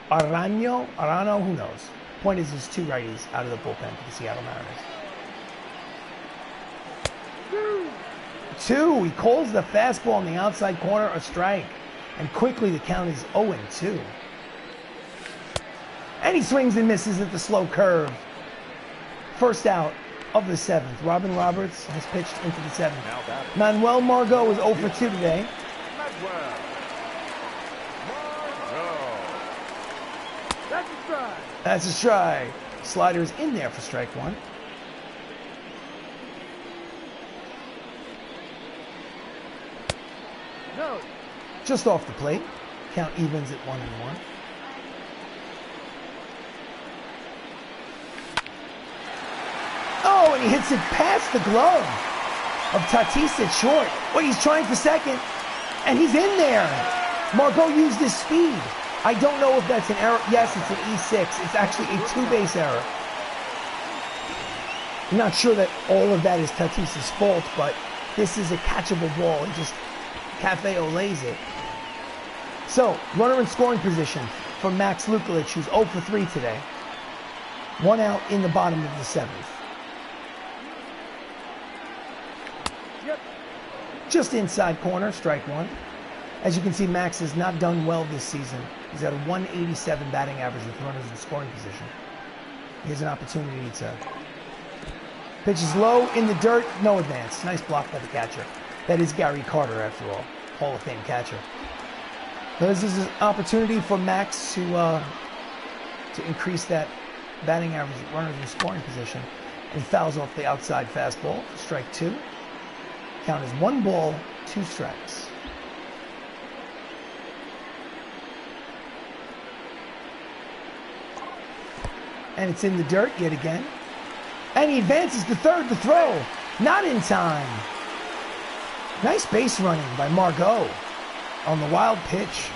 who knows? Point is, there's 2 righties out of the bullpen for the Seattle Mariners. 2. He calls the fastball in the outside corner a strike. And quickly the count is 0-2. And he swings and misses at the slow curve. First out of the 7th. Robin Roberts has pitched into the 7th. Manuel Margot is 0 for 2 today. That's a strike. Slider is in there for strike 1. No. Just off the plate. Count evens at 1-1. Oh, and he hits it past the glove of Tatis at short. Well, he's trying for second, and he's in there. Margot used his speed. I don't know if that's an error. Yes, it's an E6. It's actually a 2-base error. I'm not sure that all of that is Tatis's fault, but this is a catchable ball. He just cafe au lays it. So, runner in scoring position for Max Lukulich, who's 0 for 3 today. 1 out in the bottom of the 7th. Just inside corner, strike 1. As you can see, Max has not done well this season. He's at a 187 batting average with runners in scoring position. He has an opportunity to pitch is low in the dirt, no advance. Nice block by the catcher. That is Gary Carter, after all, Hall of Fame catcher. So this is an opportunity for Max to increase that batting average with runners in scoring position. And he fouls off the outside fastball for strike 2. Count is 1 ball, 2 strikes. And it's in the dirt yet again. And he advances to third to throw. Not in time. Nice base running by Margot on the wild pitch.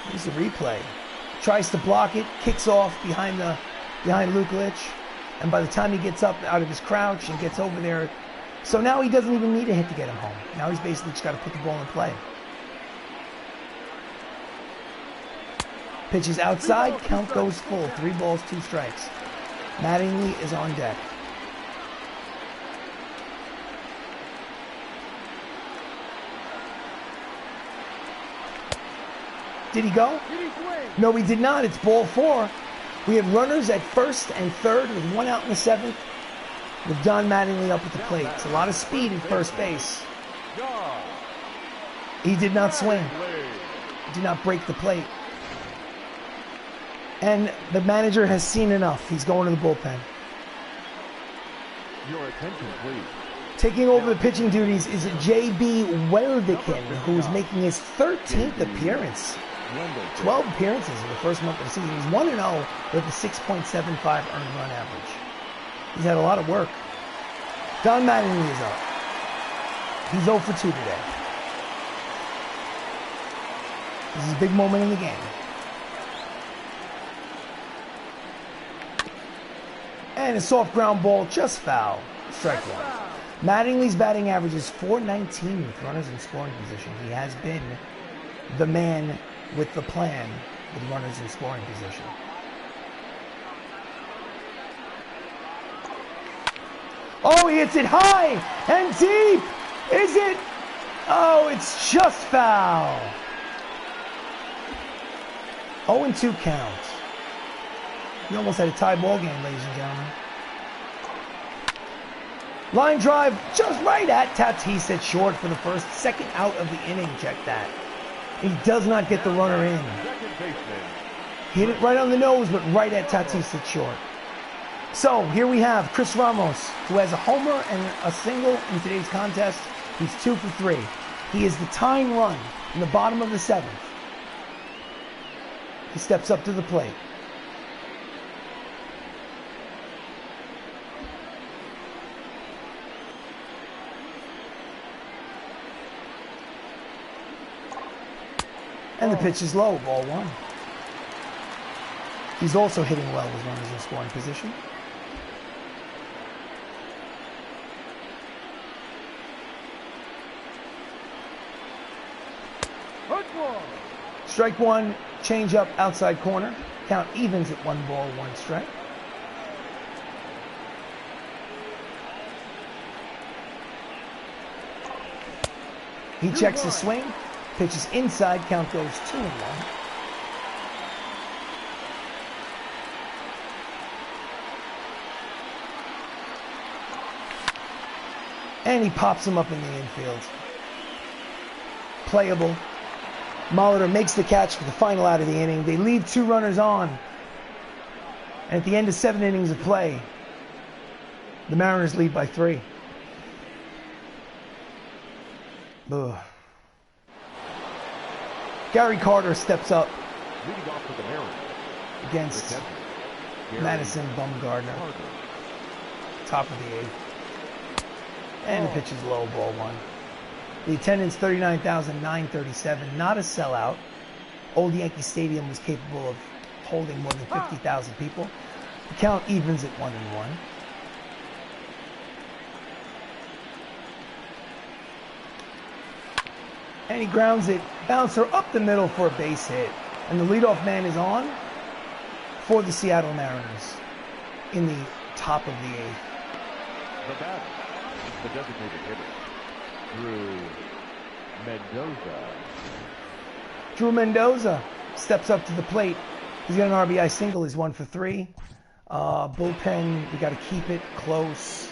Here's the replay. Tries to block it, kicks off behind Lukulich. And by the time he gets up out of his crouch and gets over there, so now he doesn't even need a hit to get him home. Now he's basically just got to put the ball in play. Pitches outside, count goes full. 3 balls, 2 strikes. Mattingly is on deck. Did he go? No, he did not. It's ball 4. We have runners at first and third with 1 out in the 7th. With Don Mattingly up at the plate. It's a lot of speed at first base. He did not swing. He did not break the plate. And the manager has seen enough. He's going to the bullpen. Your attention, please. Taking over the pitching duties is J.B. Weldikin, who is making his 13th appearance. 12 appearances in the first month of the season. He's 1-0 with a 6.75 earned run average. He's had a lot of work. Don Mattingly is up. He's 0 for 2 today. This is a big moment in the game. And a soft ground ball, just foul. Strike 1. Mattingly's batting average is .419 with runners in scoring position. He has been the man with the plan with runners in scoring position. Oh, he hits it high and deep. Is it? Oh, it's just foul. 0-2 count. You almost had a tie ball game, ladies and gentlemen. Line drive just right at Tatis at short for the first, second out of the inning. Check that. He does not get the runner in. He hit it right on the nose, but right at Tatis at short. So here we have Chris Ramos, who has a homer and a single in today's contest. He's 2 for 3. He is the tying run in the bottom of the 7th. He steps up to the plate. And the pitch is low, ball 1. He's also hitting well with runners in scoring position. Strike 1, change up outside corner. Count evens at 1 ball, 1 strike. He checks his swing. Pitches inside, count goes 2-1. And he pops him up in the infield. Playable. Molitor makes the catch for the final out of the inning. They leave 2 runners on. And at the end of 7 innings of play, the Mariners lead by 3. Ugh. Gary Carter steps up against Madison Bumgarner. Top of the 8th. And the pitch is low, ball 1. The attendance, 39,937. Not a sellout. Old Yankee Stadium was capable of holding more than 50,000 people. The count evens at 1-1. And he grounds it, bouncer up the middle for a base hit. And the leadoff man is on for the Seattle Mariners in the top of the 8th. The batter, the designated hitter, Drew Mendoza steps up to the plate. He's got an RBI single. He's 1 for 3. Bullpen, we got to keep it close.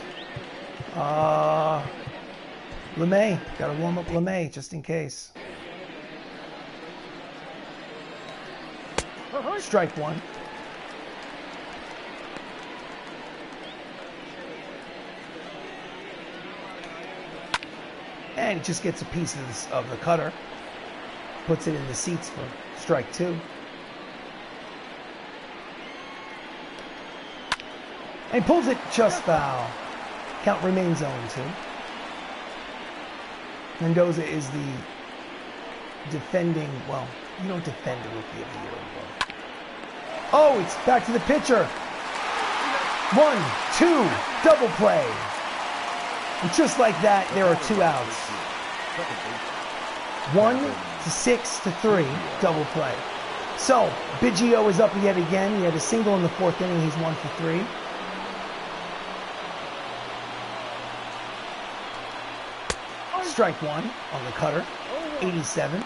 Lamet, got to warm up Lamet just in case. Strike 1. And he just gets a piece of the cutter. Puts it in the seats for strike 2. And he pulls it just foul. Count remains 0-2. Mendoza is the defending, well, you don't defend a Rookie of the Year award. Oh, it's back to the pitcher. 1, 2, double play. And just like that, there are 2 outs. 1 to 6 to 3, double play. So, Biggio is up yet again. He had a single in the 4th inning. He's 1 for 3. Strike 1 on the cutter, 87.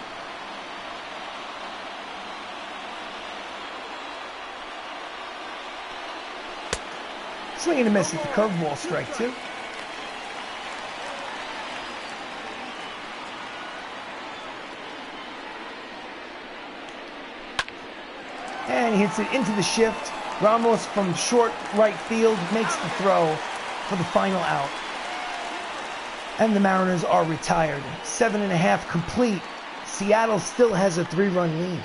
Swing and a miss at the curveball, strike 2. And he hits it into the shift. Ramos from short right field makes the throw for the final out. And the Mariners are retired. 7.5 complete. Seattle still has a 3-run lead.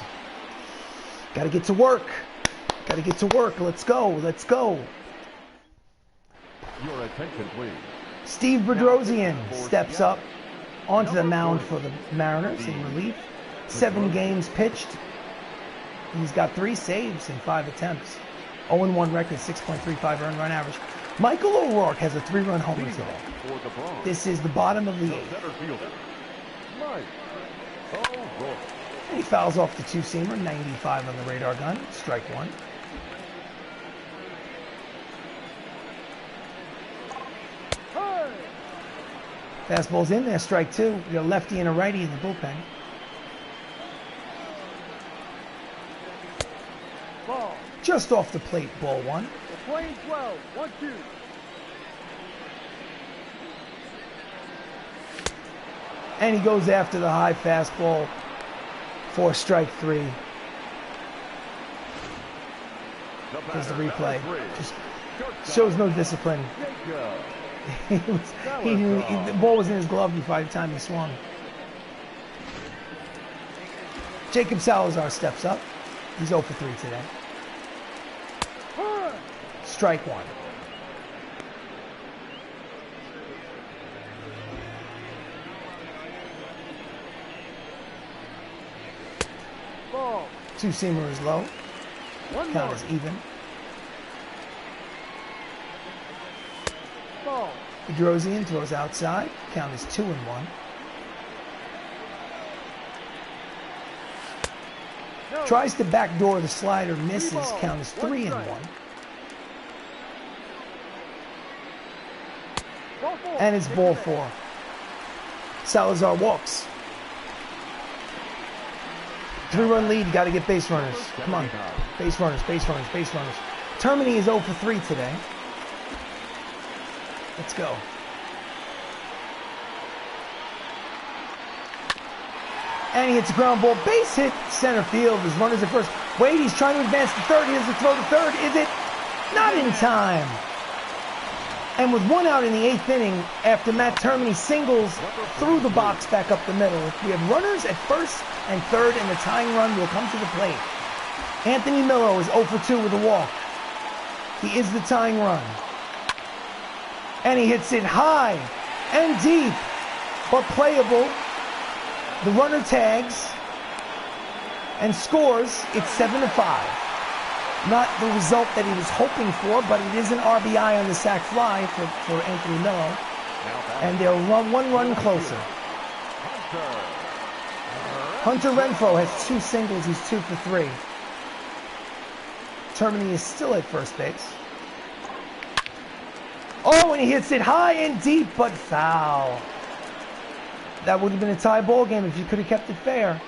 Got to get to work. Got to get to work. Let's go. Let's go. Your attention, please. Steve Bedrosian steps up onto the mound for the Mariners in relief. 7 games pitched. He's got 3 saves in 5 attempts. 0-1 record, 6.35 earned run average. Michael O'Rourke has a 3-run homer today. This is the bottom of the 8th. And he fouls off the two-seamer, 95 on the radar gun, strike one. Fastball's in there, strike two. You got a lefty and a righty in the bullpen. Ball. Just off the plate, ball one. We're playing 12. 1-2. And he goes after the high fastball for strike three. There's the replay. Just shows no discipline. The ball was in his glove by the time he swung. Jacob Salazar steps up. He's 0 for 3 today. Strike one. Ball. Two-seamer is low. Count is even. Ball. Bedrosian throws outside. Count is 2-1. No. Tries to backdoor the slider, misses. Count is 3-1. Ball four. And it's ball four. Salazar walks. 3-run lead, got to get base runners. Come on. Base runners, base runners, base runners. Termini is 0 for 3 today. Let's go. And he hits a ground ball. Base hit center field. His runners at first. Wade, he's trying to advance to third. He has to throw to third. Is it? Not in time. And with one out in the 8th inning, after Matt Termini singles through the box back up the middle, we have runners at first and third, and the tying run will come to the plate. Anthony Millo is 0 for 2 with a walk. He is the tying run. And he hits it high and deep, but playable. The runner tags and scores. It's 7-5. Not the result that he was hoping for, but it is an RBI on the sac fly for Anthony Millo. And they're one run closer. Hunter Renfroe has 2 singles. He's 2 for 3. Termini is still at first base. Oh, and he hits it high and deep, but foul. That would have been a tie ball game if you could have kept it fair.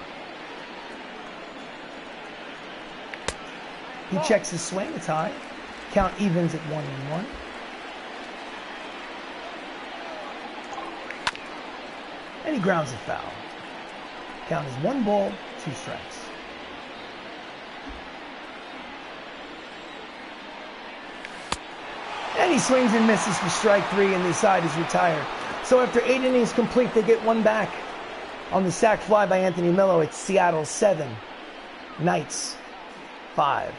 He checks his swing, it's high. Count evens at 1-1. And he grounds a foul. Count is 1 ball, 2 strikes. And he swings and misses for strike 3, and this side is retired. So after 8 innings complete, they get 1 back. On the sac fly by Anthony Millo, it's Seattle 7, Knights 5.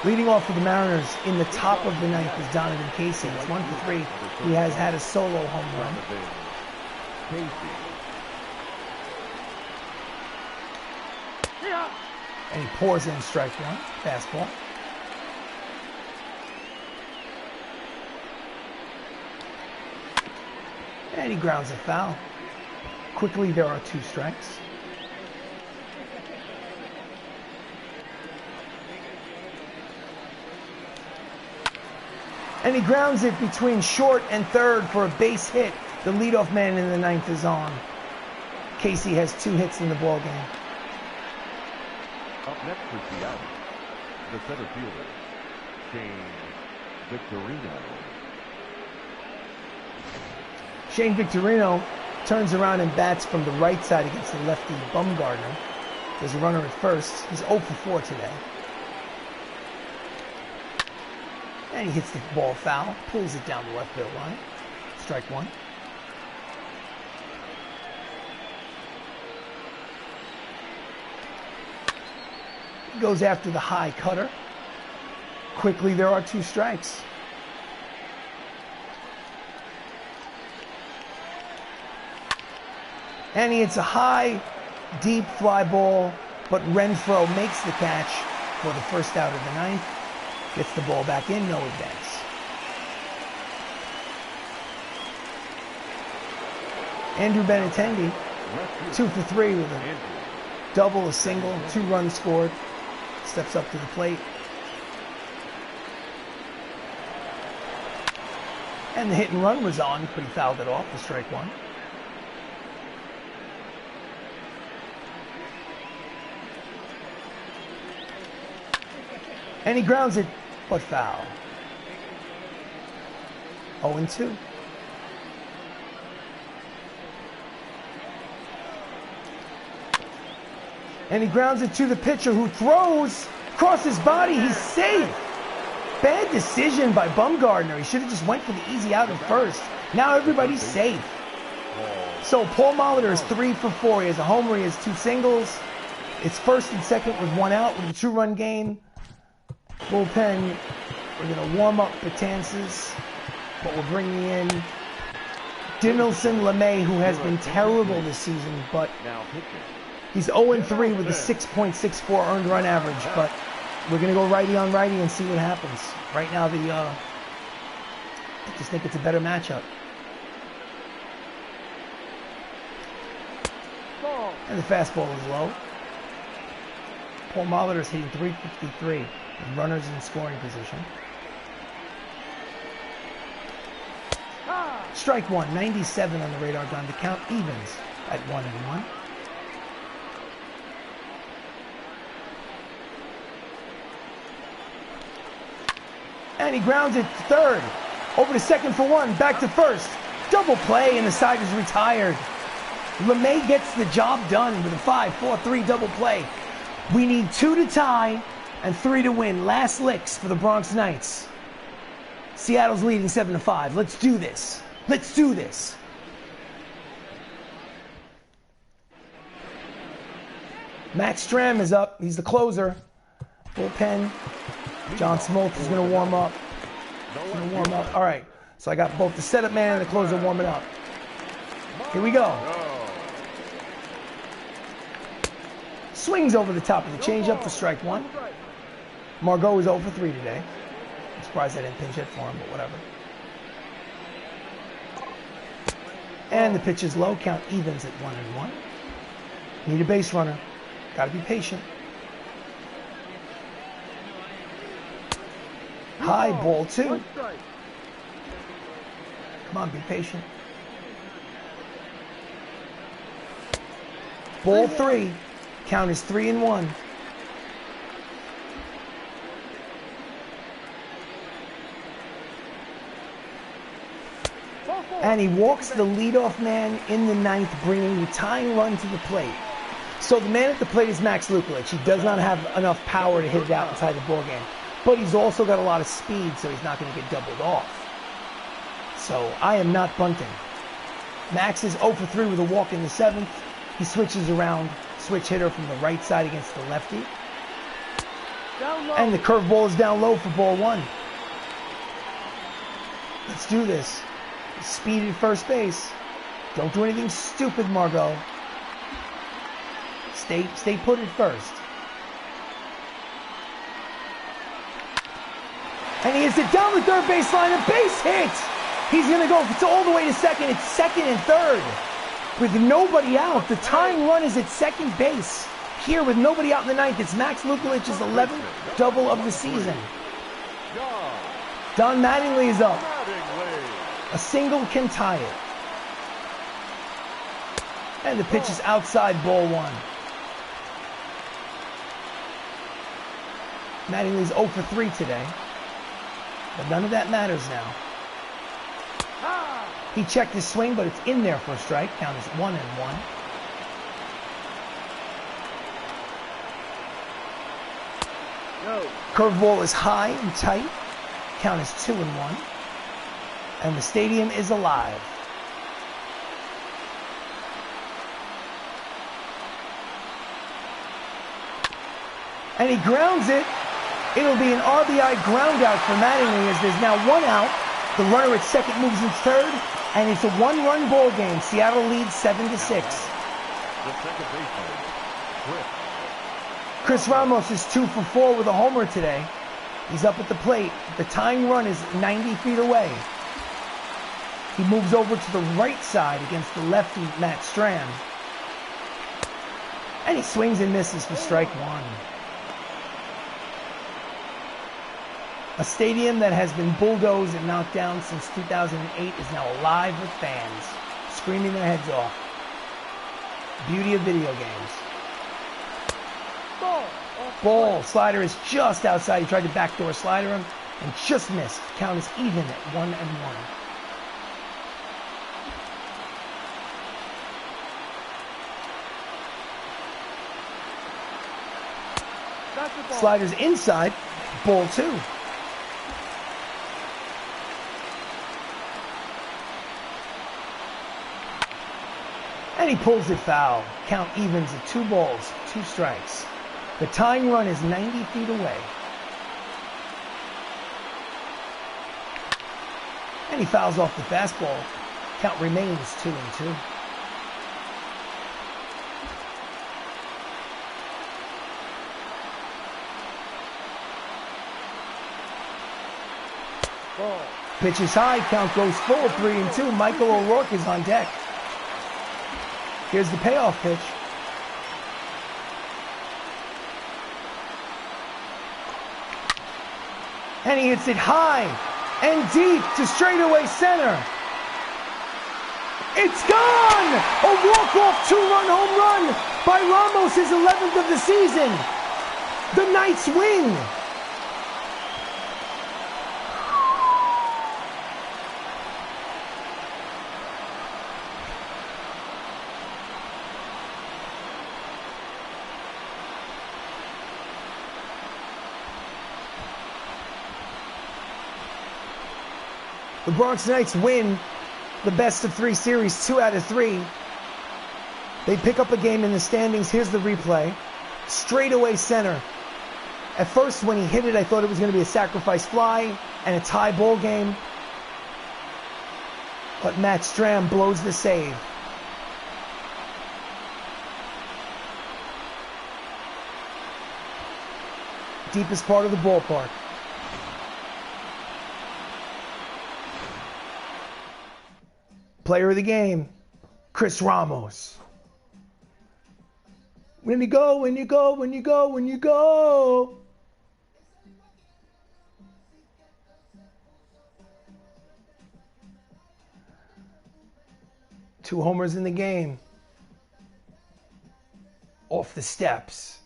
Leading off for the Mariners in the top of the 9th is Donovan Casey. It's 1 for 3. He has had a solo home run. And he pours in strike 1, fastball. And he grounds a foul. Quickly, there are 2 strikes. And he grounds it between short and third for a base hit. The leadoff man in the 9th is on. Casey has 2 hits in the ballgame. Up next for Seattle, the center fielder, Shane Victorino. Shane Victorino turns around and bats from the right side against the lefty Bumgarner. There's a runner at first. He's 0 for 4 today. And he hits the ball foul, pulls it down the left field line. Strike 1. He goes after the high cutter. Quickly, there are 2 strikes. And he hits a high, deep fly ball, but Renfroe makes the catch for the first out of the 9th. Gets the ball back in, no advance. Andrew Benintendi, 2 for 3 with a double, a single, 2 runs scored. Steps up to the plate. And the hit and run was on, but he fouled it off for strike 1. And he grounds it, but foul. 0-2. And he grounds it to the pitcher who throws across his body. He's safe. Bad decision by Bumgardner. He should have just went for the easy out at first. Now everybody's safe. So Paul Molitor is 3 for 4. He has a homer. He has 2 singles. It's first and second with 1 out with a 2-run game. Bullpen, we're going to warm up Betances, but we're bringing in Dinelson Lamet, who has been terrible this season, but he's 0-3 with a 6.64 earned run average, but we're going to go righty on righty and see what happens. Right now, I just think it's a better matchup. And the fastball is low. Paul Molitor is hitting .353 with runners in scoring position. Strike 1, 97 on the radar gun. The count evens at 1-1. And he grounds it to third. Over to second for 1. Back to first. Double play and the side is retired. LeMay gets the job done with a 5-4-3 double play. We need 2 to tie and 3 to win. Last licks for the Bronx Knights. Seattle's leading 7-5. Let's do this. Let's do this. Matt Stram is up. He's the closer. Bullpen. John Smoltz is going to warm up. All right. So I got both the setup man and the closer warming up. Here we go. Swings over the top of the changeup for strike 1. Margot is 0 for 3 today. I'm surprised I didn't pinch hit for him, but whatever. And the pitch is low. Count evens at 1-1. Need a base runner. Got to be patient. High, ball 2. Come on, be patient. Ball 3. Count is 3-1. And he walks the leadoff man in the 9th, bringing the tying run to the plate. So the man at the plate is Max Lukulich. He does not have enough power to hit it out inside the ballgame. But he's also got a lot of speed, so he's not going to get doubled off. So I am not bunting. Max is 0 for 3 with a walk in the 7th. He switches around, switch hitter from the right side against the lefty. And the curveball is down low for ball 1. Let's do this. Speed at first base. Don't do anything stupid, Margot. Stay put at first. And he hits it down the third baseline. A base hit. He's going to go all the way to second. It's second and third. With nobody out. The tying run is at second base. Here with nobody out in the 9th. It's Max Lukulich's 11th double of the season. Don Mattingly is up. A single can tie it. And the pitch is outside, ball 1. Mattingly's 0 for 3 today. But none of that matters now. He checked his swing, but it's in there for a strike. Count is 1-1. Curveball is high and tight. Count is 2-1. And the stadium is alive. And he grounds it. It'll be an RBI ground out for Mattingly as there's now 1 out. The runner at second moves in third, and it's a 1-run ball game. Seattle leads 7-6. Chris Ramos is 2 for 4 with a homer today. He's up at the plate. The tying run is 90 feet away. He moves over to the right side against the lefty Matt Stram. And he swings and misses for strike one. A stadium that has been bulldozed and knocked down since 2008 is now alive with fans, screaming their heads off. Beauty of video games. Ball. Slider is just outside. He tried to backdoor slider him and just missed. Count is even at 1-1. Slider's inside. Ball 2. And he pulls it foul. Count evens at 2 balls, 2 strikes. The tying run is 90 feet away. And he fouls off the fastball. Count remains 2-2. Ball. Pitch is high. Count goes full. 3-2. Michael O'Rourke is on deck. Here's the payoff pitch. And he hits it high and deep to straightaway center. It's gone! A walk-off 2-run home run by Ramos, his 11th of the season. The Knights win. The Bronx Knights win the best-of-3 series, 2 out of 3. They pick up a game in the standings. Here's the replay. Straightaway center. At first, when he hit it, I thought it was going to be a sacrifice fly and a tie ball game. But Matt Stram blows the save. Deepest part of the ballpark. Player of the game, Chris Ramos. When you go, when you go, when you go, when you go. Two homers in the game. Off the steps.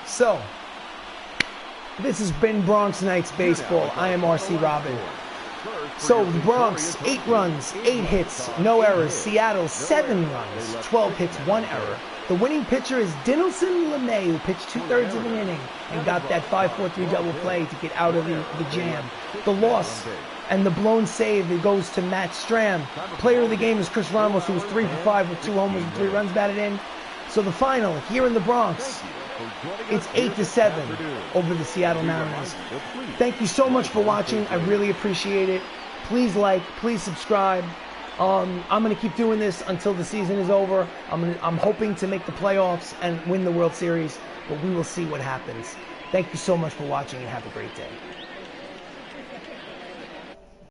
So, this has been Bronx Knights Baseball. I am RC Robbin. So, the Bronx, 8 runs, 8 hits, no errors. Seattle, 7 runs, 12 hits, 1 error. The winning pitcher is Dinelson Lamet, who pitched 2/3 of an inning and got that 5-4-3 double play to get out of the jam. The loss and the blown save, it goes to Matt Stram. Player of the game is Chris Ramos, who was 3 for 5 with 2 homers and 3 runs batted in. So the final, here in the Bronx, it's 8-7 over the Seattle Mariners. Thank you so much for watching. I really appreciate it. Please like, please subscribe. I'm going to keep doing this until the season is over. I'm hoping to make the playoffs and win the World Series, but we will see what happens. Thank you so much for watching and have a great day.